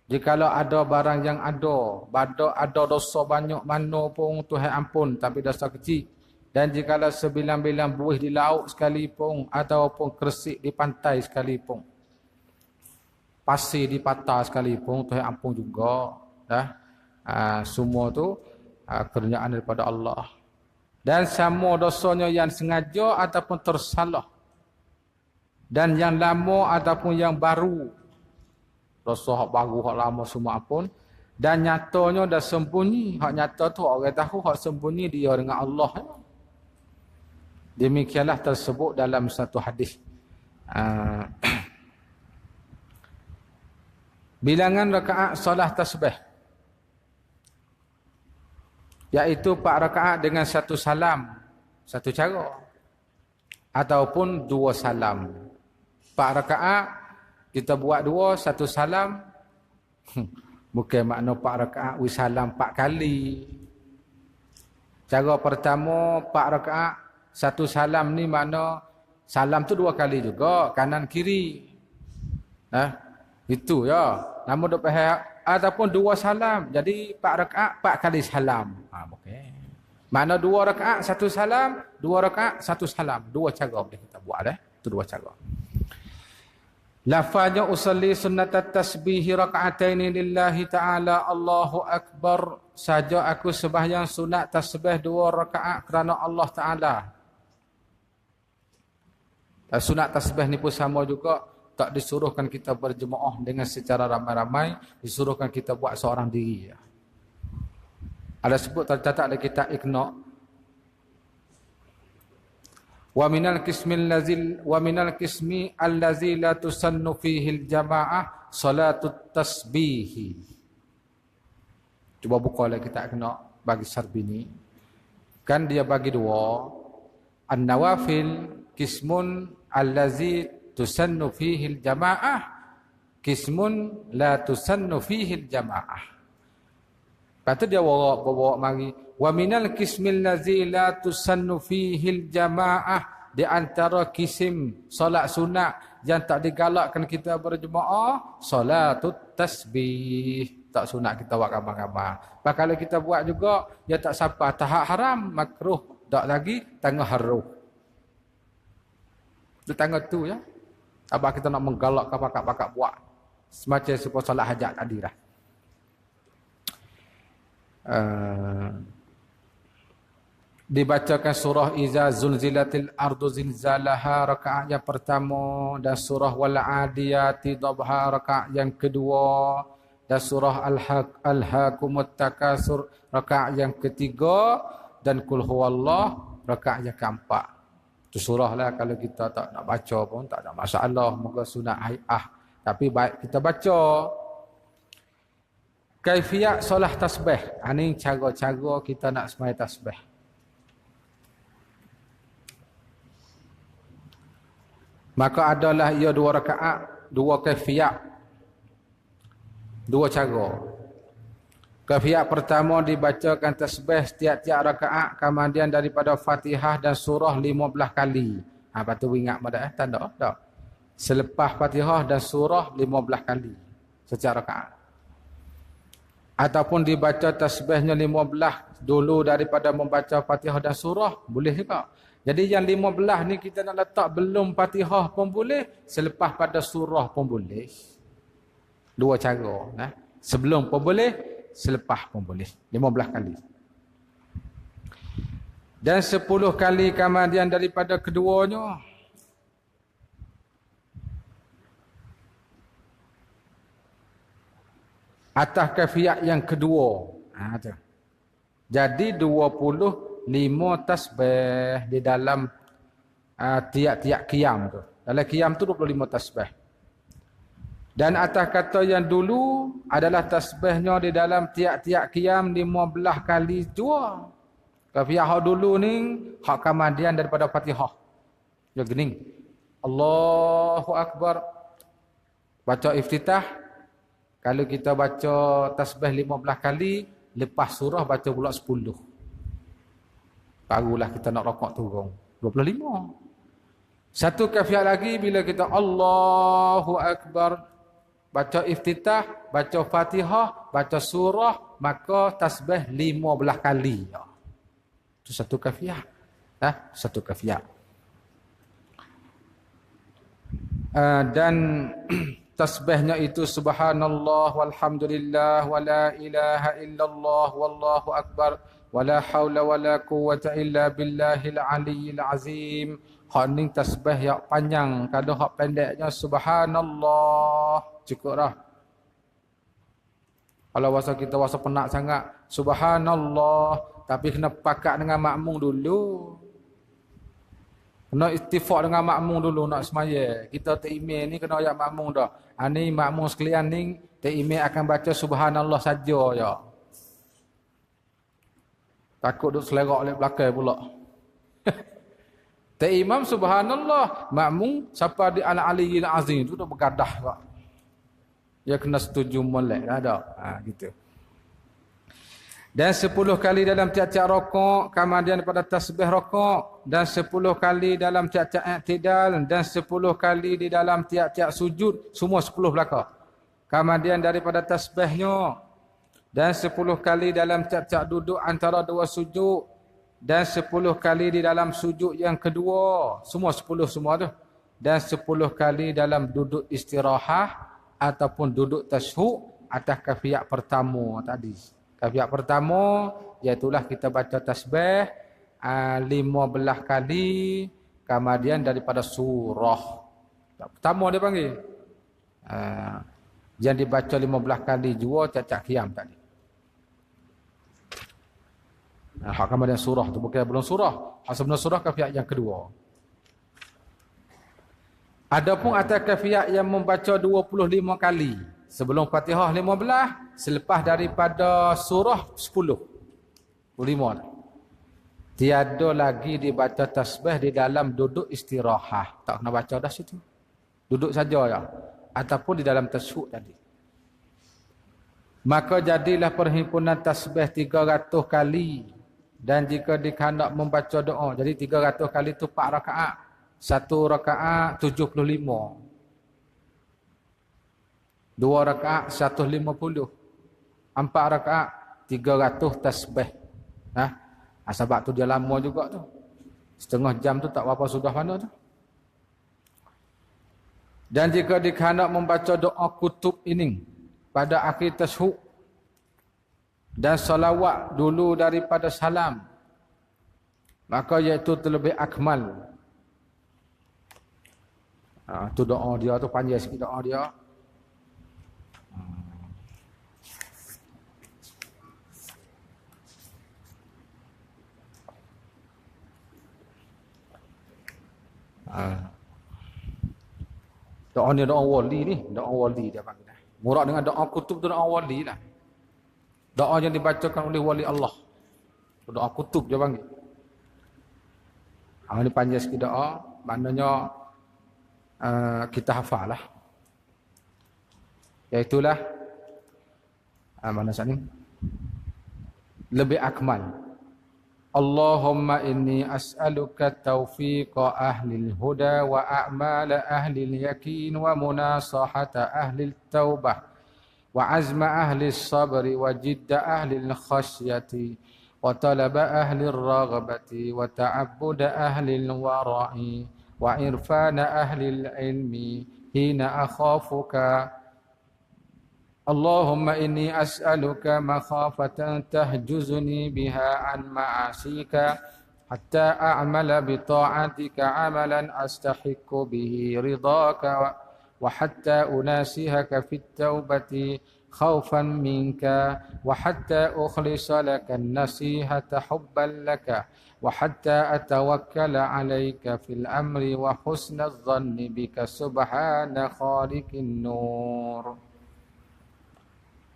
Jikalau ada barang yang ada dosa banyak mana pun Tuhan ampun, tapi dosa kecil. Dan jikalau sebilang-bilang buih di laut sekalipun, ataupun kersik di pantai sekalipun, pasir di patah sekalipun, Tuhan ampun juga. Semua tu kerjaan daripada Allah. Dan sama dosanya yang sengaja ataupun tersalah. Dan yang lama ataupun yang baru. Dosa hak baru, hak lama semua pun. Dan nyatanya dah sembunyi. Hak nyata tu orang tahu, hak sembunyi dia dengan Allah. Demikianlah tersebut dalam satu hadis. Bilangan rakaat solat tasbih. Iaitu 4 rakaat dengan 1 salam. Satu cara. Ataupun 2 salam. 4 rakaat. Kita buat 2, 1 salam. Bukan makna 4 rakaat, salam 4 kali. Cara pertama, 4 rakaat, 1 salam ni makna, salam tu 2 kali juga, kanan kiri. Itu ya. Namun duk faham. Ataupun 2 salam. Jadi 4 rakaat, 4 kali salam. Okay. Makna 2 rakaat, 1 salam, 2 rakaat, 1 salam. 2 cara boleh kita buat. Itu 2 cara. Lafaznya usalli sunnatat tasbihi raka'ataini lillahi ta'ala Allahu Akbar. Saja aku sembahyang sunat tasbih 2 rakaat kerana Allah Ta'ala. Sunat tasbih ni pun sama juga. Tak disuruhkan kita berjemaah dengan secara ramai-ramai. Disuruhkan kita buat seorang diri. Ada sebut tercatat dalam kitab Iqna'. Wa minal qismi allazi la tusannu fihi al-jama'ah salatut tasbih. Cuba buka lagi kita kena bagi Sarbini. Kan dia bagi 2. An-nawafil qismun allazi tusannu fihi al-jama'ah, qismun la tusannu fihi al-jama'ah. Kata dia bawa mari, wa minal qismil ladzi la tusannu fihi al-jama'ah, di antara kisim solat sunat yang tak digalakkan kita berjemaah, solatut tasbih. Tak sunat kita buat gambar-gambar. Pak kalau kita buat juga, dia tak sampai tahap haram, makruh. Tak lagi, tengah haruh. Itu tengah tu ya. Abang kita nak menggalakkan pakak-pakak buat. Semacam supaya solat hajat tadi lah. Dibacakan surah Iza Zulzilatil Ardu Zilzalaha rakaat yang pertama, dan surah Wal Adiyati Dhabha rakaat yang kedua, dan surah Al-Hakumut Takasur rakaat yang ketiga, dan Qul Huwallah rakaat yang keempat. Itu surah lah, kalau kita tak nak baca pun tak ada masalah, moga sunat hai'ah. Tapi baik kita baca. Kaifiyat solat tasbih. Ini cara-cara kita nak semai tasbih. Maka adalah ia 2 rakaat, 2 kaifiyat, 2 cara. Kaifiyat pertama dibacakan tasbih setiap-tiap rakaat, kemudian daripada Fatihah dan surah 15 kali. Patut ingat pada tak ada tak. Selepas Fatihah dan surah 15 kali setiap rakaat. Ataupun dibaca tasbihnya 15 dulu daripada membaca Fatihah dan surah, boleh juga. Jadi yang 15 ni kita nak letak belum Fatihah pun boleh, selepas pada surah pun boleh. 2 cara. Sebelum pun boleh, selepas pun boleh. 15 kali. Dan 10 kali kemudian daripada keduanya. Atas kafiat yang kedua. Jadi 25 tasbih di dalam tiap-tiap qiyam tu. Dalam qiyam tu 25 tasbih. Dan atas kata yang dulu adalah tasbihnya di dalam tiap-tiap qiyam 15 kali jua. Kafiat hak dulu ni hak kemudian daripada Fatihah. Ya gening. Allahu Akbar. Baca iftitah. Kalau kita baca tasbih 15 kali, lepas surah baca pula 10. Barulah kita nak rokok turun. 25. Satu kafiat lagi bila kita Allahu Akbar. Baca iftitah, baca Fatihah, baca surah, maka tasbih 15 kali. Itu satu kafiat. Satu kafiat. Dan tasbihnya itu subhanallah walhamdulillah wala ilaha illallah wallahu akbar wala haula wala quwwata illa billahil aliyyil azim. Hak ni tasbih yang panjang, kalau hak pendeknya subhanallah cukup dah. Kalau wasa kita wasa penat sangat subhanallah, tapi kena pakat dengan makmum dulu. Kena istifak dengan makmum dulu nak semaya. Kita tak email ni kena ayat makmum dah. Ni makmum sekalian ni tak email akan baca subhanallah saja ya. Takut duk selerak oleh belakang pula. Tak imam subhanallah, makmum siapa di al-aliyyil azim tu dah bergadah kak. Ya kena setuju molek dah ada. Gitu. Dan 10 kali dalam tiap-tiap rakaat, kemudian pada tasbih rakaat, dan 10 kali dalam tiap-tiap i'tidal, dan 10 kali di dalam tiap-tiap sujud, semua 10 belakang. Kemudian daripada tasbihnya, dan 10 kali dalam tiap-tiap duduk antara 2 sujud, dan 10 kali di dalam sujud yang kedua, semua 10 semua tu. Dan 10 kali dalam duduk istirahat ataupun duduk tasyahud atas kafiat pertama tadi. Kafiat pertama iaitulah kita baca tasbih 15 kali, kemudian daripada surah. Pertama dia panggil. Yang dibaca 15 kali jua tiap-tiap qiyam tadi. Hak kemudian surah tu bukan belum surah. Hak sebelum surah kafiat yang kedua. Adapun atas kafiat yang membaca 25 kali. Sebelum Fatihah 15, selepas daripada surah 10. 25. Tiada lagi dibaca tasbih di dalam duduk istirahat. Tak kena baca dah situ. Duduk saja ya. Ataupun di dalam tasyahud tadi. Maka jadilah perhimpunan tasbih 300 kali. Dan jika dikhendak membaca doa. Jadi 300 kali itu 4 rakaat. 1 rakaat 75. 2 rakaat 150. 4 rakaat 300 tasbih. Sebab tu dia lama juga tu. Setengah jam tu tak apa sudah mana tu. Dan jika dikhendak membaca doa kutub ini pada akhir tasyahud dan salawat dulu daripada salam, maka iaitu terlebih akmal. Tu doa dia tu panjang sikit doa dia. Doa ni doa wali ni, doa wali dia panggil. Murad dengan doa kutub tu doa wali lah. Doa yang dibacakan oleh wali Allah. Doa kutub dia panggil. Ini panjang sikit doa, maknanya kita hafal lah. Iaitulah mana saat ni? Lebih akmal. Allahumma inni as'aluka taufiqa ahlil huda wa a'mala ahlil yakin wa munasahata ahlil taubah wa azma ahlil sabri wa jidda ahlil khasyati wa talaba ahlil raghbati wa ta'abbuda ahlil wara'i wa irfana ahlil ilmi hina akhafuka. Allahumma inni as'aluka makhafatan tahjuzuni biha an ma'asika hatta a'mala bi ta'atika 'amalan astahiqqu bihi ridaka wa hatta unasihaka fit taubati khawfan minka wa hatta ukhlisa laka an-nasihata hubban laka wa hatta atawakkala 'alayka fil amri wa husna adh-dhanni bika subhana khaliqin nur.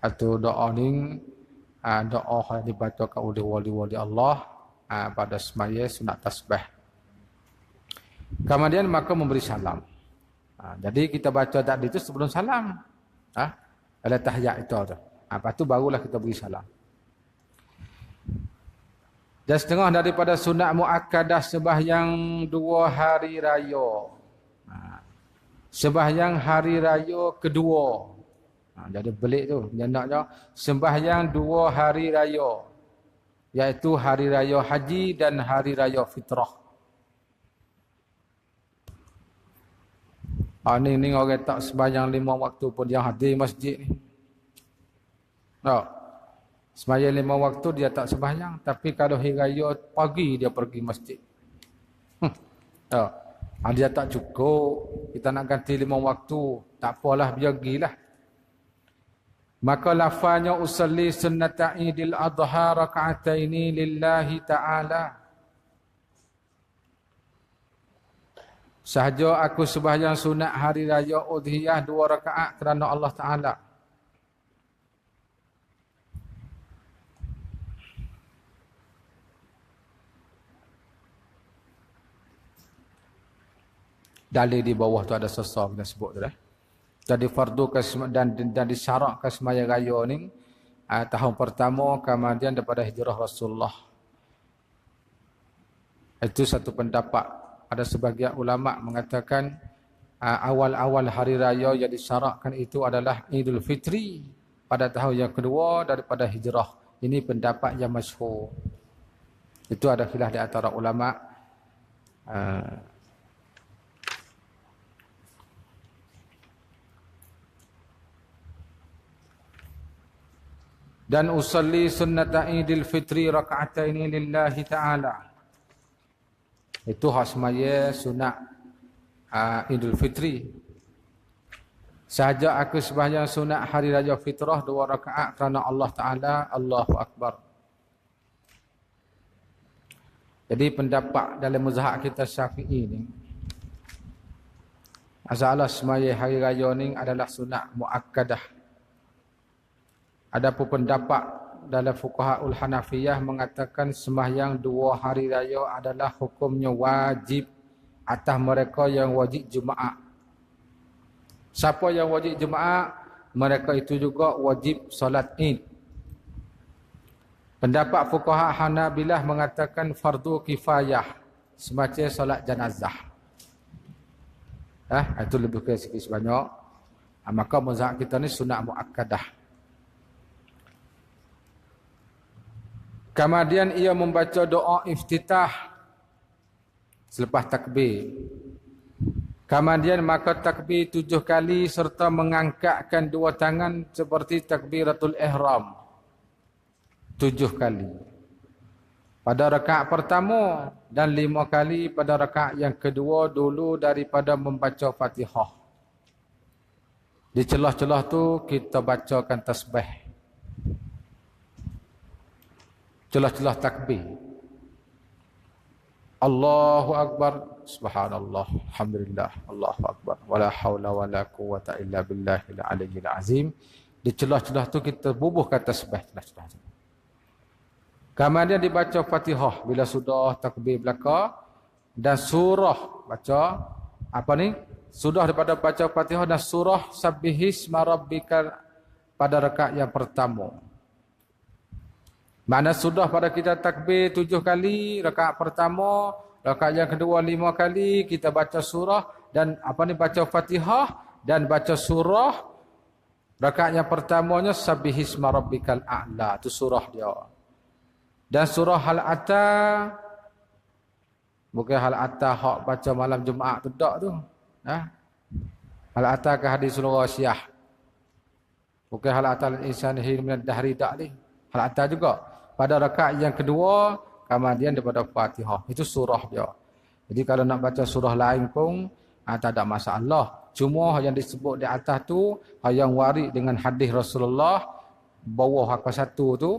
Atau doa ni doa yang dibacakan oleh wali-wali Allah pada semaya sunat tasbih. Kemudian maka memberi salam. Jadi kita baca tadi itu sebelum salam. Ada tahiyat itu tu. Lepas tu barulah kita beri salam. Dan setengah daripada sunat muakkadah sembahyang 2 hari raya. Sembahyang hari raya kedua. Jadi belik tu janaknya sembahyang 2 hari raya, iaitu hari raya haji dan hari raya fitrah. Ni orang tak sembahyang 5 waktu pun dia hadir masjid ni. Sembahyang 5 waktu dia tak sembahyang, tapi kalau hari raya pagi dia pergi masjid. Dia tak cukup, kita nak ganti 5 waktu, tak apalah biar pergilah. Maka lafaznya usalli sunnata idil adha raka'ataini lillahi ta'ala. Sahaja aku sembahyang sunat hari raya udhiyah 2 rakaat kerana Allah Ta'ala. Dalil di bawah tu ada sesuatu kita sebut tu dah. Jadi fardu dan disyarakkan sembahyang raya ni tahun pertama kemudian daripada hijrah Rasulullah. Itu satu pendapat. Ada sebagian ulama mengatakan awal-awal hari raya yang disyarakkan itu adalah Idul Fitri pada tahun yang kedua daripada hijrah. Ini pendapat yang masyhur. Itu ada khilaf di antara ulama. Dan usalli sunnata idil fitri raka'ataini lillahi ta'ala. Itu hasmaya sunat idul fitri. Sahaja aku sembahyang sunat hari raya fitrah 2 rakaat kerana Allah Ta'ala, Allahu Akbar. Jadi pendapat dalam mazhab kita Syafi'i ni, asalah sembahyang hari raya ni adalah sunat muakkadah. Adapun pendapat dalam fuqahaul Hanafiyah mengatakan sembahyang 2 hari raya adalah hukumnya wajib atas mereka yang wajib Jumaat. Siapa yang wajib Jumaat, mereka itu juga wajib solat Id. Pendapat fuqaha Hanabilah mengatakan fardu kifayah, semacam solat jenazah. Itu lebih kurang sikit sebanyak. Maka mazhab kita ni sunat muakkadah. Kemudian ia membaca doa iftitah selepas takbir. Kemudian maka takbir 7 kali serta mengangkatkan 2 tangan seperti takbiratul ihram 7 kali. Pada rakaat pertama dan 5 kali pada rakaat yang kedua dulu daripada membaca Fatihah. Di celah-celah tu kita bacakan tasbih. Celah-celah takbir. Allahu Akbar, subhanallah, alhamdulillah, Allahu Akbar, wala hawla wala quwata illa billahil aliyyil azim. Di celah-celah tu kita bubuhkan tasbih. Kemudian dibaca Fatihah bila sudah takbir belaka dan surah baca sudah daripada baca Fatihah dan surah Sabbihisma rabbikal pada rakaat yang pertama. Mana sudah pada kita takbir 7 kali, rakaat pertama, rakaat yang kedua 5 kali, kita baca surah dan baca Fatihah dan baca surah. Rakaat yang pertamanya Sabbihisma rabbikal a'la, itu surah dia. Dan surah Hal-Ata, bukan Hal-Ata hak baca malam Jumaat tu tak tu. Hal-Ata ke hadisul ghasyiyah. Bukan Hal-Ata al-insan hin minad dahri tak ni. Hal-Ata juga. Pada rakaat yang kedua, kemudian daripada Fatihah. Itu surah dia. Jadi kalau nak baca surah lain pun, tak ada masalah. Cuma yang disebut di atas tu, yang warid dengan hadis Rasulullah, bawah apa satu tu,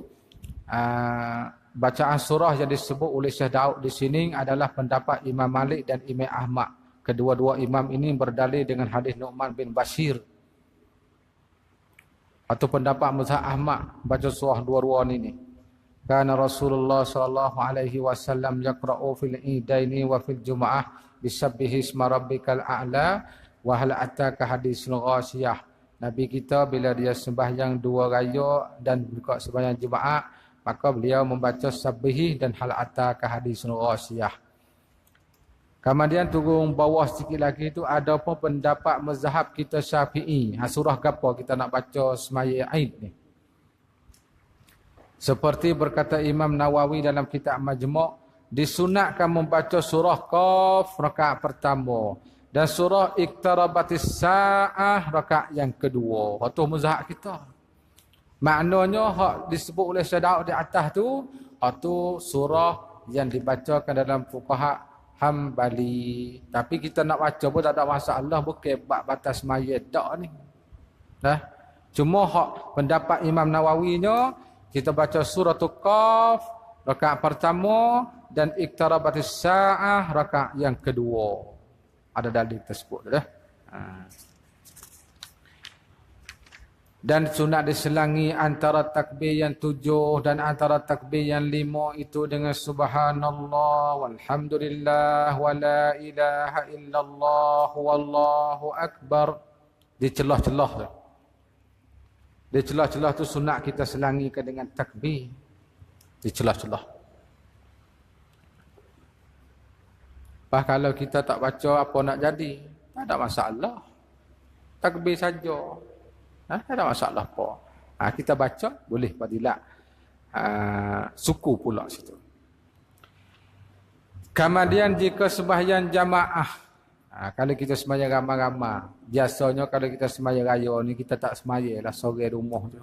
bacaan surah yang disebut oleh Syekh Daud di sini adalah pendapat Imam Malik dan Imam Ahmad. Kedua-dua imam ini berdalil dengan hadis Nu'man bin Bashir. Atau pendapat mazhab Ahmad baca surah dua-dua ini. Kana Rasulullah sallallahu alaihi wasallam yaqra'u fil idaini wa fil jumu'ah bisabbihisma rabbikal a'la wa hal ataka hadisul ghasyiyah. Nabi kita bila dia sembahyang 2 raya dan juga sembahyang Jumaat, maka beliau membaca sabbih dan hal ataka hadisul ghasyiyah. Kemudian turun bawah sikit lagi itu ada pun pendapat mazhab kita Syafi'i. Surah gapo kita nak baca semaya Aid ni. Seperti berkata Imam Nawawi dalam kitab Majmu', disunatkan membaca surah Qaf rakaat pertama dan surah Iqtarabatis Sa'ah rakaat yang kedua. Itu mazhab kita. Maknanya hak disebut oleh Syekh Daud di atas tu, itu surah yang dibacakan dalam fuqaha Hambali. Tapi kita nak baca pun tak ada masalah, bukan bab batas mayat tak ni. Cuma hak pendapat Imam Nawawinya, kita baca surah Qaf rakaat pertama dan Iqtarabatis Sa'ah rakaat yang kedua. Ada dalil tersebut dah. Dan sunat diselangi antara takbir yang 7 dan antara takbir yang 5 itu dengan subhanallah walhamdulillah wa la ilaha illallah wallahu akbar. Di celah-celah tu. Di celah-celah tu sunat kita selangikan dengan takbir. Di celah-celah. Kalau kita tak baca apa nak jadi, tak ada masalah. Takbir saja. Tak ada masalah apa. Kita baca, boleh fadilat. Suku pula situ. Kemudian jika sembahyang jamaah, kalau kita sembahyang ramai-ramai, biasanya kalau kita sembahyang raya ni kita tak sembahyang lah sore rumah tu.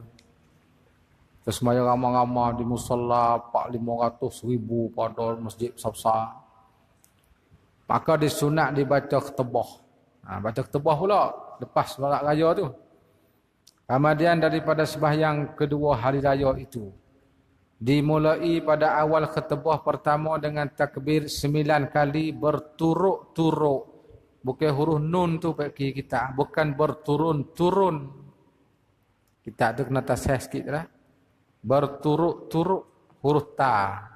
Kita sembahyang ramai-ramai di musalla 400-500 ribu pada masjid besar-besar. Maka disunat dibaca ketebah. Baca ketebah pula lepas solat raya tu. Kemudian daripada sembahyang kedua hari raya itu, dimulai pada awal ketebah pertama dengan takbir 9 kali berturut-turut. Bukan huruf nun tu bagi kita. Bukan berturun-turun. Kita tu kena tasih sikit lah. berturut-turut huruf ta.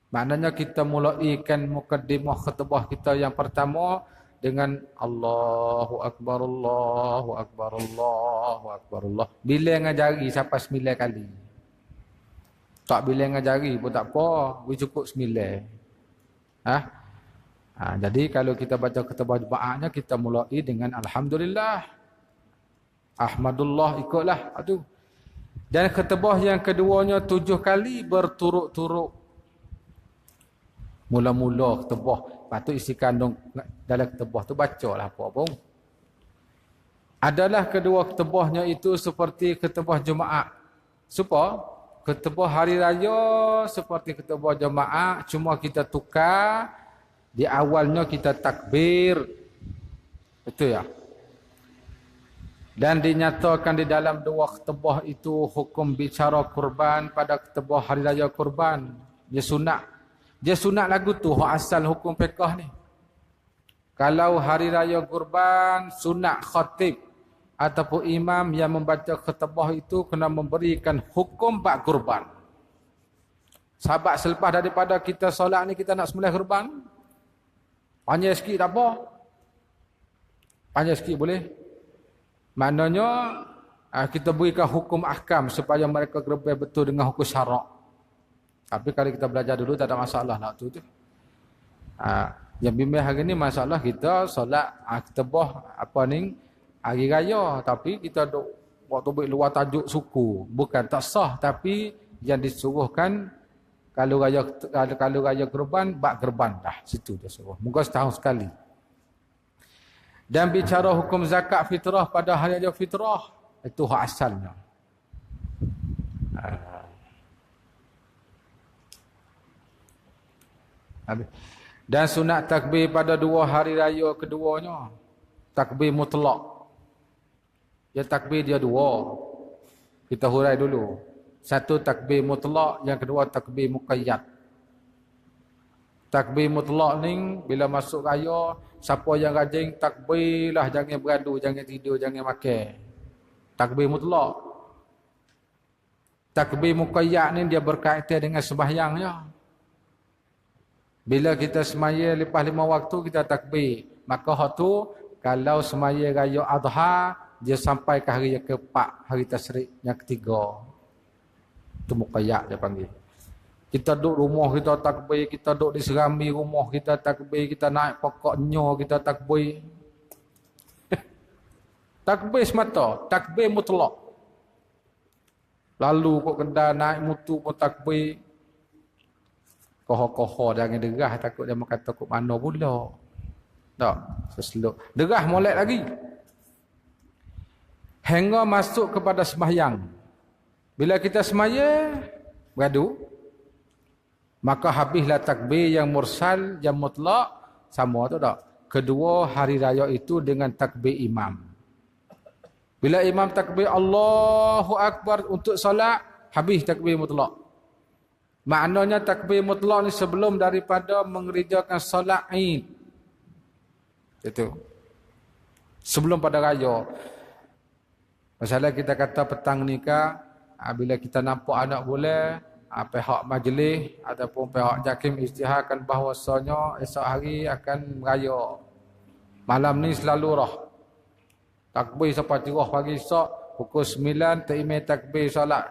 Maknanya kita mulaikan mukaddimah khutbah kita yang pertama dengan Allahu Akbar, Allahu Akbar, Allahu Akbar, Allah. Bila ngajari sampai 9 kali. Tak bila ngajari pun tak apa, cukup 9. Jadi kalau kita baca khutbah Jumaatnya, kita mulai dengan Alhamdulillah. Ahmadullah, ikutlah. Aduh. Dan khutbah yang keduanya 7 kali berturut-turut. Mula-mula khutbah. Lepas tu isi kandung dalam khutbah tu bacalah apa pun. Adalah kedua khutbahnya itu seperti khutbah Jumaat. Supaya khutbah hari raya seperti khutbah Jumaat, cuma kita tukar. Di awalnya kita takbir. Betul ya? Dan dinyatakan di dalam dua khutbah itu hukum bicara kurban pada khutbah hari raya kurban. Dia sunat. Dia sunat lagu tu asal hukum fiqh ni. Kalau hari raya kurban, sunat khatib ataupun imam yang membaca khutbah itu kena memberikan hukum bak kurban. Sahabat selepas daripada kita solat ni kita nak sembelih kurban. Panjang sikit tak apa. Panjang sikit boleh. Maknanya kita berikan hukum ahkam supaya mereka gerbang betul dengan hukum syarak. Tapi kalau kita belajar dulu tak ada masalah nak tu. Yang bimbang hari ni masalah kita solat khutbah apa ni hari raya, tapi kita duk waktu buat luar tajuk suku. Bukan tak sah, tapi yang disuruhkan kalau raya kurban bak kurban dah situ dia suruh. Moga setahun sekali. Dan bicara hukum zakat fitrah pada hari raya fitrah, itu hak asalnya. Dan sunat takbir pada 2 hari raya keduanya. Takbir mutlak. Ya takbir dia 2. Kita hurai dulu. Satu takbir mutlak, yang kedua takbir muqayyad. Takbir mutlak ni bila masuk raya, siapa yang rajin takbirlah, jangan beradu, jangan tidur, jangan makan. Takbir mutlak. Takbir muqayyad ni dia berkaitan dengan sembahyangnya. Bila kita semaya lepas 5 waktu kita takbir, maka hak tu kalau semaya raya Adha dia sampai ke hari yang ke-4, hari tasyrik yang ketiga. Itu muqayyad dia panggil. Kita duduk rumah kita takbir, kita duduk di serambi rumah kita takbir, kita naik pokoknya kita takbir. Takbir semata, takbir mutlak. Lalu kok kedai naik mutu pun takbir. Koho-koho jangan derah, takut dia kata kok mana pula. Tak, seseluk. Derah molek lagi. Hingga masuk kepada sembahyang. Bila kita semaya beradu, maka habislah takbir yang mursal, yang mutlak, sama tu tak? Kedua hari raya itu dengan takbir imam. Bila imam takbir Allahu Akbar untuk solat, habis takbir mutlak. Maknanya takbir mutlak ni sebelum daripada mengerjakan solat Id. Itu. Sebelum pada raya. Masalah kita kata petang nikah, bila kita nampak anak boleh, pihak majlis ataupun pihak JAKIM isytiharkan bahawasanya esok hari akan meraya. Malam ni selalu roh. Takbir sampai tirah pagi esok, pukul 9 terima takbir solat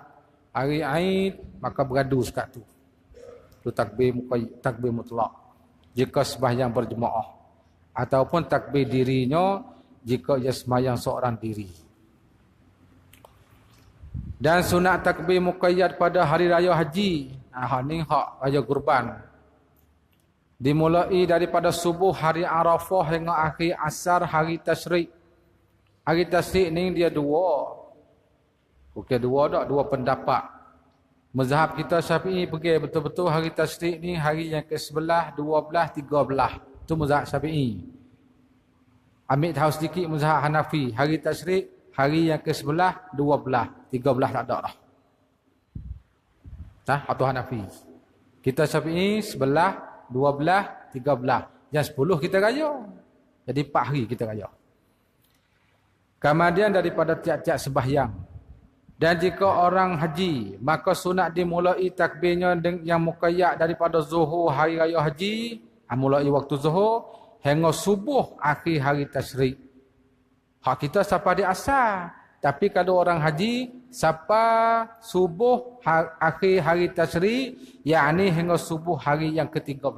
hari Aid, maka beradu sekat tu. Itu takbir mutlak. Jika sembahyang berjemaah. Ataupun takbir dirinya jika ia sembahyang seorang diri. Dan sunat takbir muqayyad pada hari raya haji. Ni hak raya kurban. Dimulai daripada subuh hari Arafah hingga akhir asar hari tasyrik. Hari tasyrik ni dia 2. Bukan 2 tak, 2 pendapat. Mazhab kita Syafi'i pergi betul-betul hari tasyrik ni hari yang ke-11, 12, 13. Itu mazhab Syafi'i. Ambil tahu sedikit mazhab Hanafi. Hari tasyrik hari yang ke-11, 12, 13 tak ada dah. Atau Hanafi. Kita Syafi'i 11, 12, 13. Yang 10 kita raya. Jadi 4 hari kita raya. Kemudian daripada tiap-tiap sembahyang. Dan jika orang haji, maka sunat dimulai takbirnya yang muqayyad daripada zuhur hari raya haji, mulai waktu zuhur hingga subuh akhir hari tasyrik. Hak kita sampai di asar. Tapi kalau orang haji sampai subuh akhir hari tasyrik, yakni hingga subuh hari yang ke-13.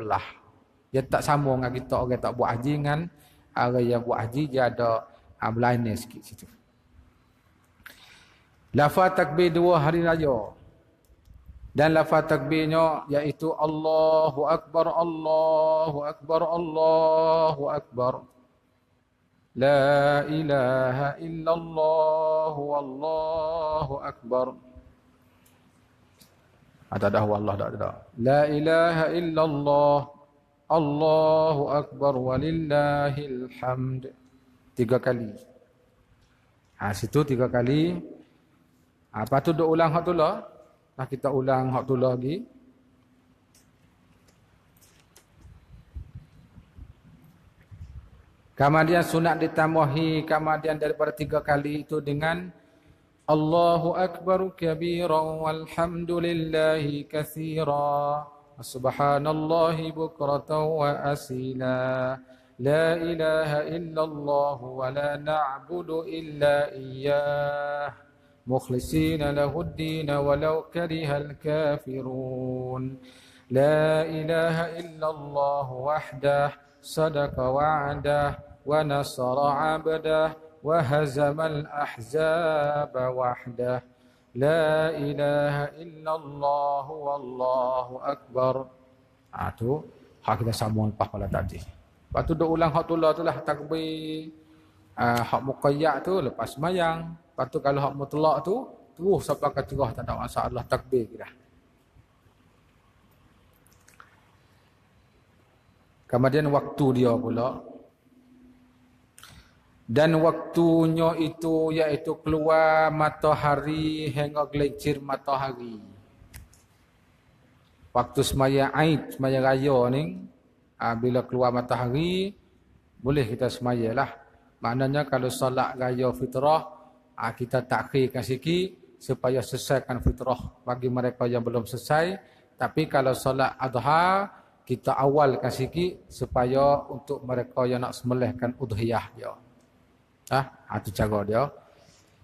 Dia tak sambung dengan kita orang tak buat haji dengan orang yang buat haji, dia ada berlainan sikit situ. Lafaz takbir 2 hari raya. Dan lafaz takbirnya iaitu Allahu Akbar, Allahu Akbar, Allahu Akbar. La ilaha illallah, Wallahu Akbar. Ada dah wallah tak ada. La ilaha illallah, Allahu Akbar, walillahil hamd. 3 kali. Situ 3 kali. Lepas tu duk ulang hak tu lah. Kita ulang hak tu lah lagi. Kemudian sunat ditambahi kemudian daripada 3 kali itu dengan Allahu Akbar kabiran walhamdulillahi katsira subhanallahi bukratan wa asila la ilaha illallah wa la na'budu illa iyyah mukhlisina lahud-din walau karihal kafirun la ilaha illallah wahdah sadaqa wa'dah wa nasara 'abdah wa hazamal ahzaba wahdah la ilaha illallah wallahu akbar. Tu hak kita sambung lepas pada tadi. Lepas tu duk ulang hak tu lah takbir hak muqayyad tu lepas sembahyang. Lepas tu kalau hak mutlak tu terus sampai ke tengah tak ada masalah takbir kita. Kemudian waktu dia pula. Dan waktunya itu iaitu keluar matahari hingga gelincir matahari. Waktu semaya Aid, semaya raya ni, bila keluar matahari, boleh kita semayalah. Maknanya kalau solat raya fitrah, kita takhirkan sikit supaya selesaikan fitrah bagi mereka yang belum selesai. Tapi kalau solat adha, kita awalkan sikit supaya untuk mereka yang nak sembelihkan udhiyah dia. Itu cara dia.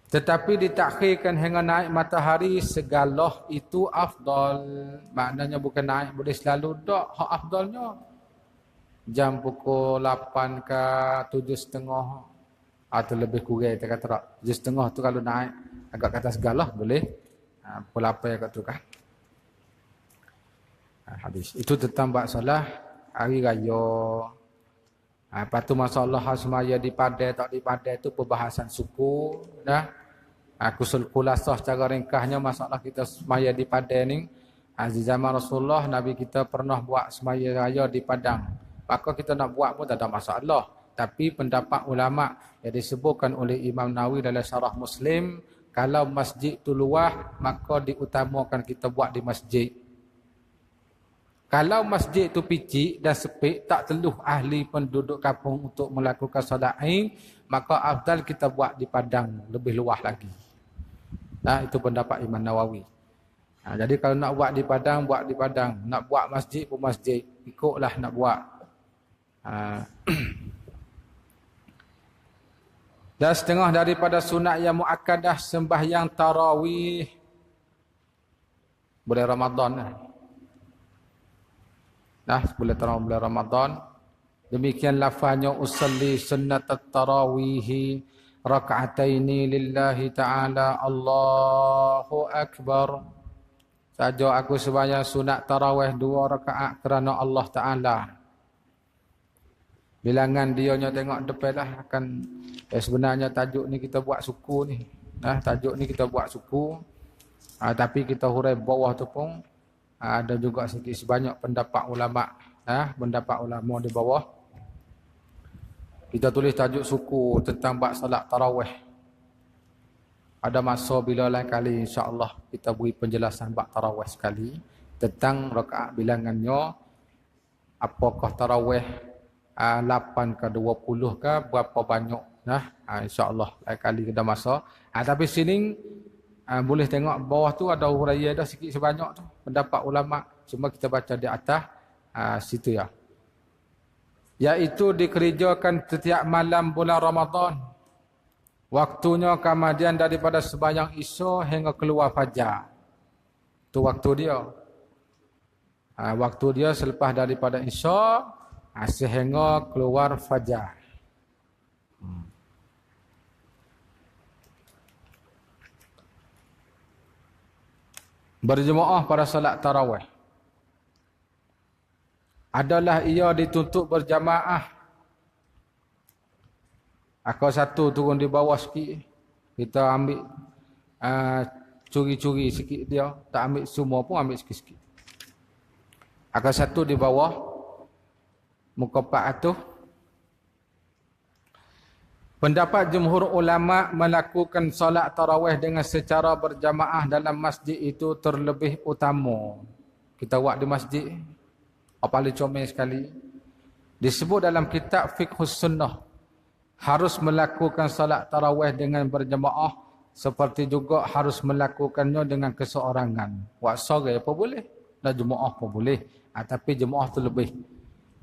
Tetapi ditakhirkan hingga naik matahari segala itu afdal. Maknanya bukan naik boleh selalu tak. Hak afdalnya jam pukul 8 ke 7.30 atau lebih kurang kita kata tak. 7.30 tu kalau naik agak kata segala boleh. Pukul 8 kat tu kan. Hadis. Itu tentang bab solat hari raya. Lepas tu masalah semaya di padai tak di padai tu perbahasan suku dah. Kulasah secara ringkasnya masalah kita semaya di padai ni. Di zaman Rasulullah Nabi kita pernah buat semaya raya di padang. Maka kita nak buat pun tak ada masalah. Tapi pendapat ulama yang disebutkan oleh Imam Nawawi dalam Syarah Muslim, kalau masjid tu luas maka diutamakan kita buat di masjid. Kalau masjid tu picik dan sepik, tak teluh ahli penduduk kampung untuk melakukan solat Aid, maka afdal kita buat di padang, lebih luas lagi. Itu pendapat Imam Nawawi. Jadi kalau nak buat di padang, buat di padang. Nak buat masjid pun masjid. Ikutlah nak buat. Dan setengah daripada sunat yang muakkadah sembahyang tarawih bulan Ramadan. Bulan Ramadan. Demikian lafaznya usalli sunnat at-tarawih raka'ataini lillahi ta'ala Allahu Akbar. Saja aku sembahyang sunat tarawih 2 rakaat kerana Allah Ta'ala. Bilangan dia nya tengok depan lah akan sebenarnya tajuk ni kita buat suku ni. Tajuk ni kita buat suku. Tapi kita hurai bawah tu pun ada juga sikit sebanyak pendapat ulama. Pendapat ulama di bawah. Kita tulis tajuk suku tentang bab salat tarawih. Ada masa bila lain kali insya-Allah kita beri penjelasan bab tarawih sekali tentang rakaat bilangannya. Apakah tarawih 8 ke 20 ke berapa banyak. InsyaAllah lain kali kita masa. Tapi sini boleh tengok bawah tu ada huraian dah sikit sebanyak tu. Pendapat ulama. Cuma kita baca di atas situ ya. Iaitu dikerjakan setiap malam bulan Ramadan. Waktunya kemudian daripada sembahyang Isya hingga keluar fajar. Tu waktu dia. Waktu dia selepas daripada Isya sehingga keluar fajar. Berjemaah pada salat tarawih adalah ia dituntut berjamaah. Akal satu turun di bawah sikit, kita ambil curi-curi sikit dia, tak ambil semua pun ambil sikit-sikit. Akal satu di bawah muka 400. Pendapat jumhur ulama melakukan solat tarawih dengan secara berjamaah dalam masjid itu terlebih utama. Kita buat di masjid, paling comel sekali. Disebut dalam kitab Fiqhus Sunnah, harus melakukan solat tarawih dengan berjamaah, seperti juga harus melakukannya dengan keseorangan. Buat sorang apa boleh, dan jemaah pun boleh. Tapi jemaah tu lebih.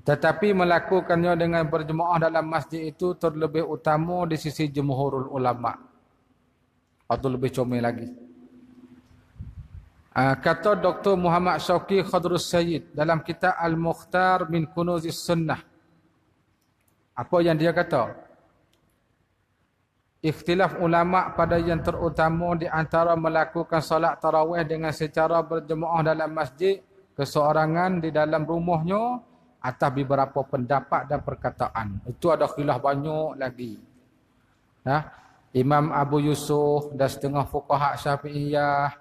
Tetapi melakukannya dengan berjemaah dalam masjid itu terlebih utama di sisi jumhurul ulama. Atau lebih comel lagi. Kata Dr. Muhammad Syauqi Khadrus Sayyid dalam kitab Al-Mukhtar min Kunuzis Sunnah. Apa yang dia kata? Ikhtilaf ulama pada yang terutama di antara melakukan solat tarawih dengan secara berjemaah dalam masjid, keseorangan di dalam rumahnya, atas beberapa pendapat dan perkataan. Itu ada khilaf banyak lagi. Imam Abu Yusuf dan setengah fuqaha Syafi'iyah,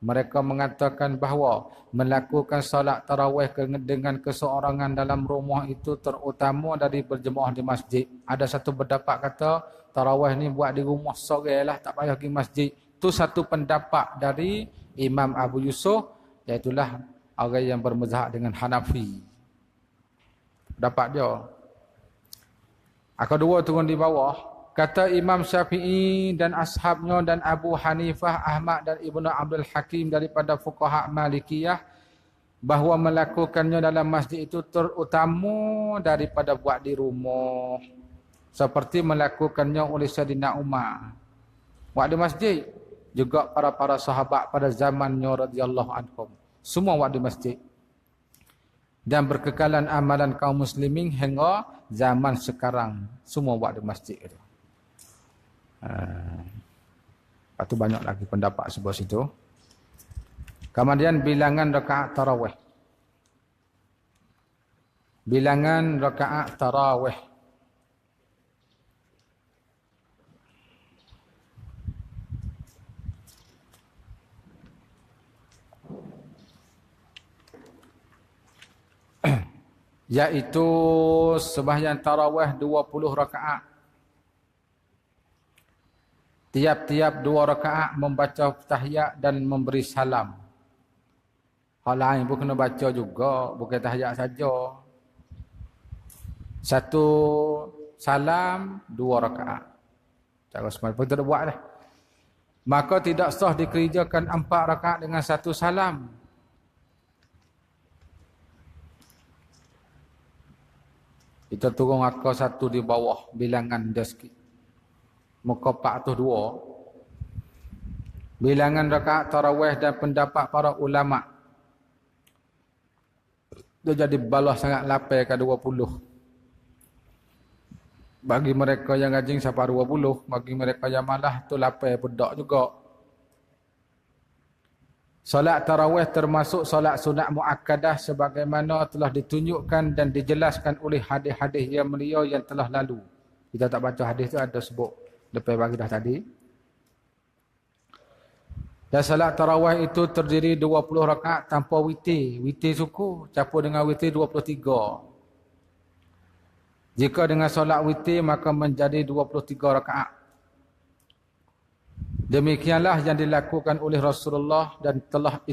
mereka mengatakan bahawa melakukan solat tarawih dengan keseorangan dalam rumah itu terutama dari berjemaah di masjid. Ada satu pendapat kata tarawih ni buat di rumah seorang lah, tak payah pergi masjid. Itu satu pendapat dari Imam Abu Yusuf, iaitulah orang yang bermazhab dengan Hanafi. Dapat dia. Kedua turun di bawah. Kata Imam Syafi'i dan ashabnya dan Abu Hanifah, Ahmad dan Ibnu Abdul Hakim daripada fuqaha Malikiyah, bahawa melakukannya dalam masjid itu terutama daripada buat di rumah. Seperti melakukannya oleh Sayyidina Umar. Buat di masjid. Juga para sahabat pada zamannya radhiyallahu anhum. Semua buat di masjid. Dan berkekalan amalan kaum muslimin hingga zaman sekarang. Semua buat di masjid itu. Lepas tu banyak lagi pendapat sebelah situ. Kemudian bilangan rakaat tarawih. Bilangan rakaat tarawih. Iaitu sembahyang tarawih 20 rakaat. Tiap-tiap 2 rakaat membaca tahiyat dan memberi salam. Hal lain pun kena baca juga, bukan tahiyat saja. Satu salam, 2 rakaat. Cara semua pun tidak buat dah. Maka tidak sah dikerjakan 4 rakaat dengan 1 salam. Kita turun angka 1 di bawah bilangan dia sikit. Muka 402. Bilangan rakaat tarawih dan pendapat para ulama. Dia jadi balas sangat lapar ke 20. Bagi mereka yang rajin sampai 20, bagi mereka yang malah tu lapar budak juga. Solat tarawih termasuk solat sunat muakkadah sebagaimana telah ditunjukkan dan dijelaskan oleh hadis-hadis yang mulia yang telah lalu. Kita tak baca hadis tu, ada sebut lepas bagi dah tadi. Dan solat tarawih itu terdiri 20 rakaat tanpa witir. Witir suku campur dengan witir 23. Jika dengan solat witir maka menjadi 23 rakaat. Demikianlah yang dilakukan oleh Rasulullah dan telah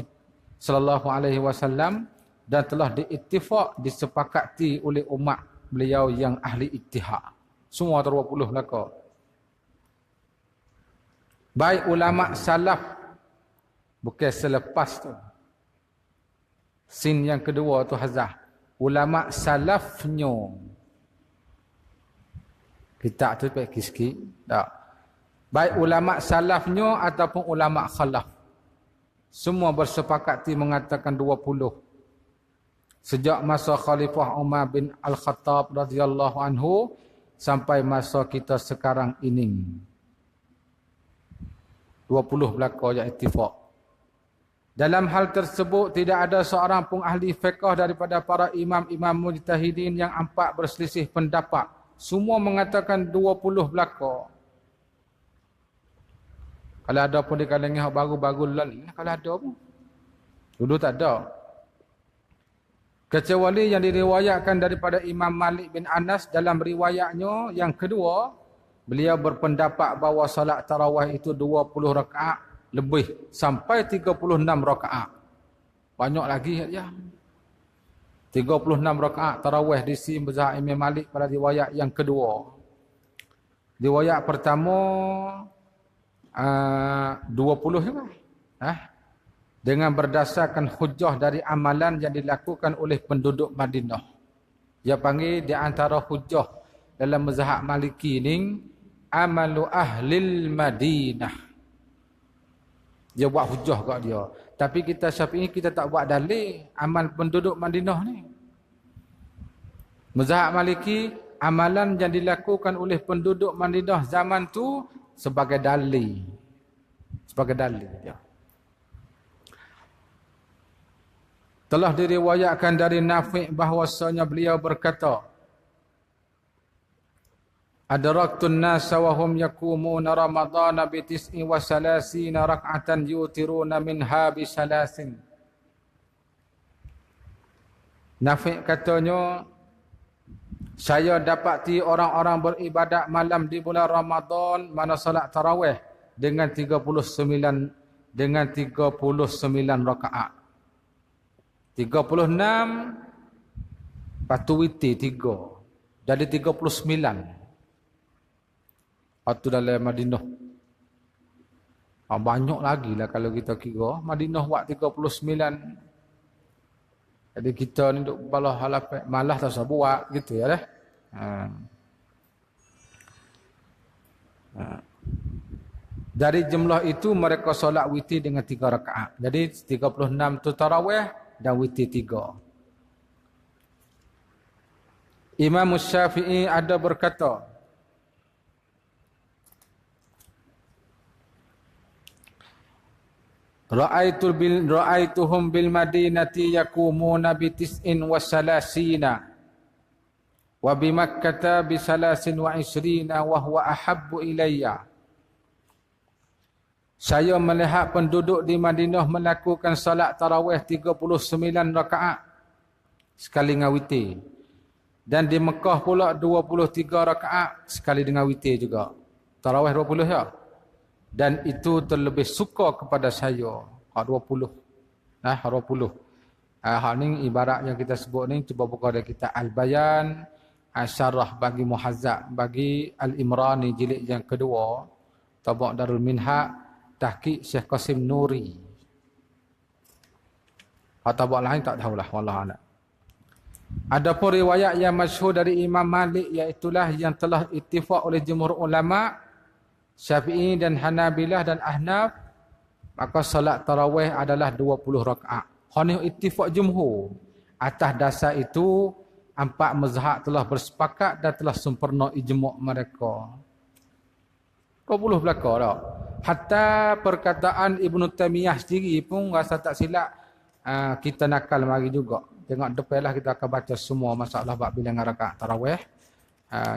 sallallahu alaihi wasallam dan telah diittifaq disepakati oleh umat beliau yang ahli ijtihad. Semua 20 laka. Baik ulama salaf Bukan selepas tu. Sin yang kedua tu hazah. Ulama salafnya. Kita tu pakai sikit. Tak. Baik ulama salafnya ataupun ulama khalaf. Semua bersepakati mengatakan 20. Sejak masa Khalifah Umar bin Al-Khattab radhiyallahu anhu sampai masa kita sekarang ini. 20 belaka yang ittifaq. Dalam hal tersebut tidak ada seorang pun ahli fiqh daripada para imam-imam mujtahidin yang empat berselisih pendapat. Semua mengatakan 20 belaka. Kalau ada pun di kalangan baru-baru lalu, kalau ada pun. Dulu tak ada. Kecuali yang diriwayatkan daripada Imam Malik bin Anas dalam riwayatnya yang kedua, beliau berpendapat bahawa salat tarawih itu 20 rakaat lebih sampai 36 rakaat. Banyak lagi ya. 36 rakaat tarawih di sisi mazhab Imam Malik pada riwayat yang kedua. Riwayat pertama 20 juga. Dengan berdasarkan hujjah dari amalan yang dilakukan oleh penduduk Madinah. Dia panggil di antara hujjah dalam mazhab Maliki ini amalu ahlil Madinah. Dia buat hujjah kat dia. Tapi kita Syafi'i kita tak buat dalil amal penduduk Madinah ni. Mazhab Maliki amalan yang dilakukan oleh penduduk Madinah zaman tu sebagai dalil. Sebagai dalil dia. Telah diriwayatkan dari Nafi' bahwasanya beliau berkata, Adraktun nasa wa hum yakumuna Ramadana bi 39 rak'atan yutiruna minha bi 3. Nafi' katanya, saya dapati orang-orang beribadat malam di bulan Ramadan mana salat tarawih dengan 39 rakaat. 36 patu witir 3. Jadi 39. Itu dalam Madinah. Banyak lagi lah kalau kita kira. Madinah buat 39. Jadi kita ni duk balah halap malah tak usah buat gitu ya dah. Dari jumlah itu mereka solat witir dengan 3 rakaat. Jadi 36 tu tarawih dan witir 3. Imam Syafi'i ada berkata, Ra'aituhum bil Madinati yakumuna bi 39 wa bi Makkah bi 23 wa huwa ahabbu ilayya. Saya melihat penduduk di Madinah melakukan salat tarawih 39 rakaat sekali dengan witir. Dan di Mekah pula 23 rakaat sekali dengan witir juga. Tarawih 20 ya. Dan itu terlebih suka kepada saya. 20. 20. Hal ni ibarat yang kita sebut ni cuba buka dari kitab Al-Bayan, Syarah bagi Muhazzab bagi Al-Imrani jilid yang kedua, Tabaq Darul Minhaj, Tahqiq Syekh Qasim Nuri. Tabaq lain tak tahulah, wallahu a'lam. Adapun riwayat yang masyhur dari Imam Malik iaitulah yang telah ittifaq oleh jumhur ulama Syafi'i dan Hanabilah dan Ahnaf, maka salat tarawih adalah 20 rakaat. Ini ittifaq jumhur. Atas dasar itu empat mazhab telah bersepakat dan telah sempurna ijma' mereka. 20 belaka dah. Hatta perkataan Ibn Taymiyah sendiri pun rasa tak silap kita nakal mari juga. Tengok depanlah kita akan baca semua masalah bab bilangan rakaat tarawih.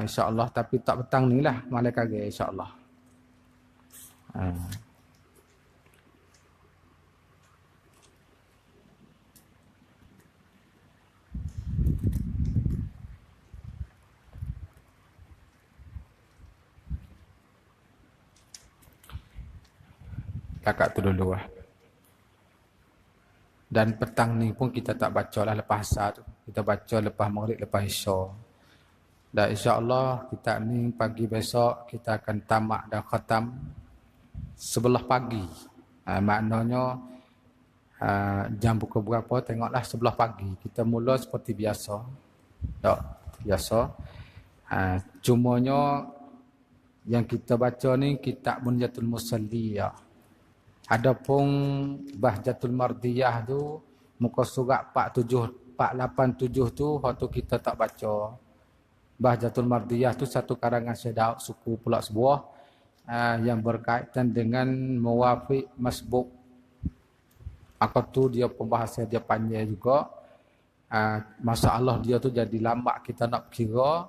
InsyaAllah. Tapi tak petang ni lah. Malam kage insyaAllah. Kakak tu dulu lah. Dan petang ni pun kita tak baca lah lepas asar tu. Kita baca lepas maghrib, lepas isya. Dan insyaAllah kita ni pagi besok kita akan tamat dan khatam sebelah pagi. Maknanya jam pukul berapa tengoklah sebelah pagi. Kita mula seperti biasa. Tak, biasa. Cumanya yang kita baca ni kitab Munyatul Musalliyah. Adapun Bahjatul Mardiyah tu muka surat 487 tu waktu kita tak baca. Bahjatul Mardiyah tu satu karangan Syekh Daud suku pula sebuah yang berkaitan dengan muwafiq masbuk. Maka tu dia pembahasan dia panjang juga. Masalah dia tu jadi lambat kita nak kira.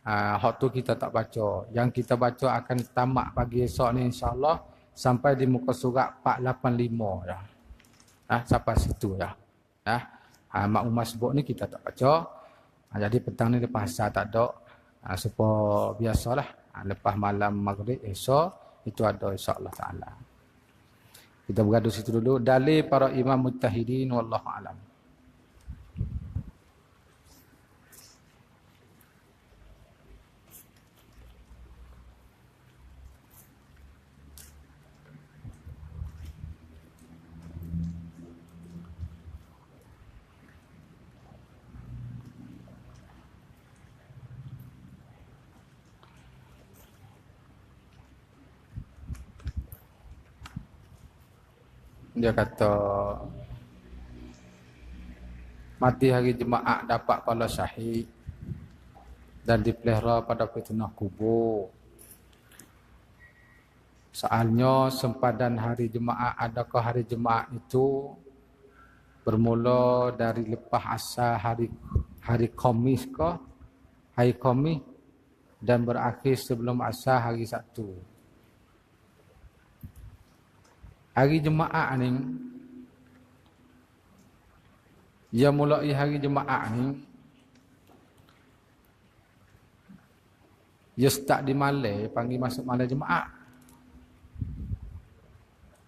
Hak tu kita tak baca. Yang kita baca akan tamat pagi esok ni insya-Allah sampai di muka surat 485 dah. Sampai situ dah. Maklum masbuk ni kita tak baca. Jadi petang ni lepas asar tak ada. Supaya biasalah. Lepas malam maghrib esok itu ada insya-Allah taala. Kita bergaduh situ dulu. Dalil para imam mujtahidin wallahu alam. Dia kata mati hari Jumaat dapat pahala syahid dan dipelihara pada fitnah kubur. Soalnya sempadan hari Jumaat, adakah hari Jumaat itu bermula dari lepas asar hari Khamis ke? Hari Khamis dan berakhir sebelum asar hari Sabtu. Hari Jumaat ni, dia mulai hari Jumaat ni, dia start di malam, panggil masuk malam Jumaat.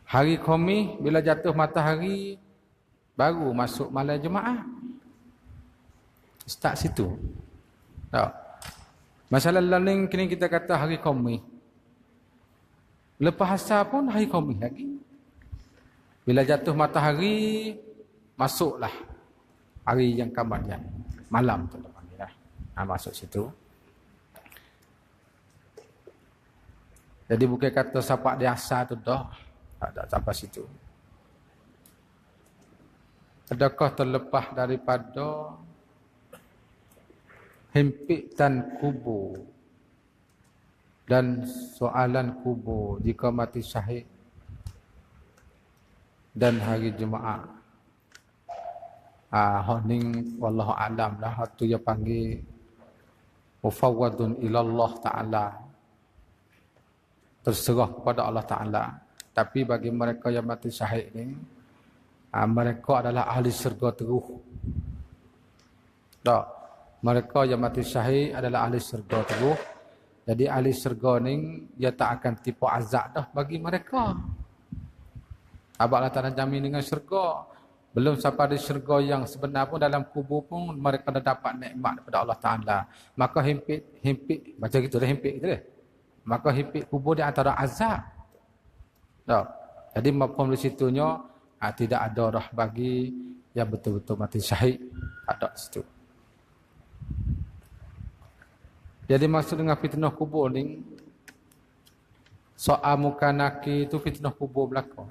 Hari Khamis, bila jatuh matahari, baru masuk malam Jumaat. Start situ. Tak. Masalah lain kini kita kata hari Khamis. Lepas asar pun hari Khamis lagi. Bila jatuh matahari, masuklah hari yang kemudian. Malam tu panggil lah. Masuk situ. Jadi bukan kata sapak di asar tu dah. Tak ada sampai situ. Adakah terlepas daripada himpitan kubur dan soalan kubur jika mati syahid dan hari Jumaat? Honing wallahu alam lah. Hatu dia panggil mufawwadun ilallah ta'ala. Terserah kepada Allah Ta'ala. Tapi bagi mereka yang mati syahid ni, mereka adalah ahli syurga terus. Tak. Mereka yang mati syahid adalah ahli syurga terus. Jadi ahli syurga ni, dia tak akan tipu azab dah bagi mereka. Abang Allah Ta'ala jamin dengan syurga. Belum sampai di syurga yang sebenar pun, dalam kubur pun mereka dah dapat nikmat daripada Allah Ta'ala. Maka himpit, macam gitu dah himpit gitu dah. Maka himpit kubur di antara azab. Tak. Jadi mafhum di situnya, tidak ada roh bagi yang betul-betul mati syahid. Ada situ. Jadi maksud dengan fitnah kubur ni, soal mukanaki itu fitnah kubur belaka.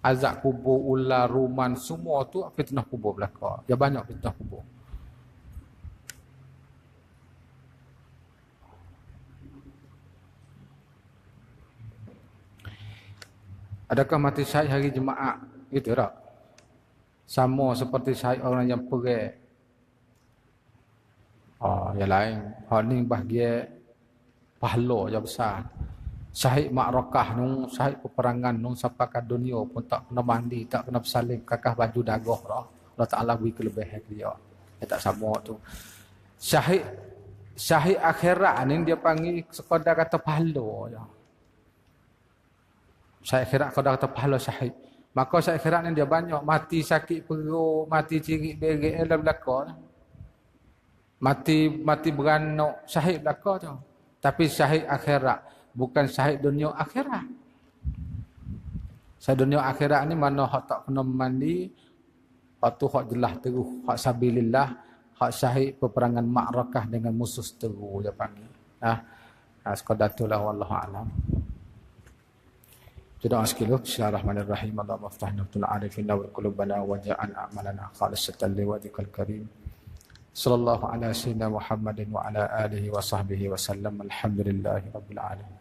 Azab kubur, ular, ruman, semua tu fitnah kubur belaka. Ya banyak fitnah kubur. Adakah mati syahid hari Jumaat? Gitu tak? Sama seperti syahid orang yang pergi. Yang lain. Hal ni bahagia pahala yang besar. Syahid ma'rakah nung, syahid peperangan nung sampai ke dunia pun tak kena mandi, tak kena bersalin, kakah baju dagah dah. Allah Ta'ala beri kelebihan dia. Dia tak sama tu. Syahid akhirat ni dia panggil sekadar kata pahala je. Syahid akhirat sekadar kata pahala syahid. Maka syahid akhirat ni dia banyak mati sakit perut, mati cirit berik dalam belakang. Mati beranak, syahid belakang tu. Tapi syahid akhirat, bukan syahid dunia akhirat. Saya dunia akhirat ni mana hak tak kena mandi, hak tu hak jelas teruh, hak sabilillah, hak syahid peperangan ma'rakah dengan musuh seteru dia panggil. Sekadar itulah wallahu a'lam. Doa sekilo. Bismillahirrahmanirrahim. Allahumma aftahna bil arifina wal qulubana wa ja'al a'malana khalisatan liwajhikal karim. Sallallahu ala sayyidina Muhammadin wa ala alihi wa sahbihi wa sallam. Alhamdulillahi rabbil alamin.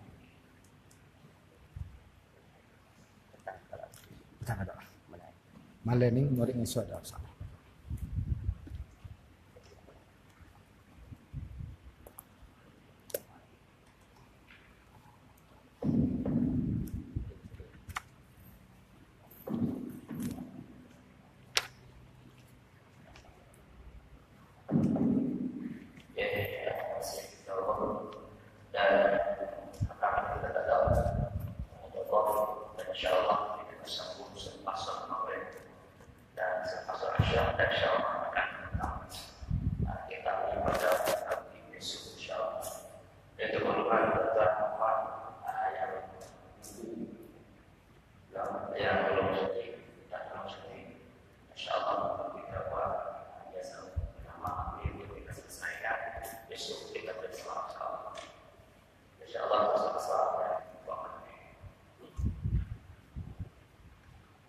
Tak ada. Malam ni murid ngisut dah salah. InsyaAllah kita sambung selepas maghrib dan selepas isya dan insyaAllah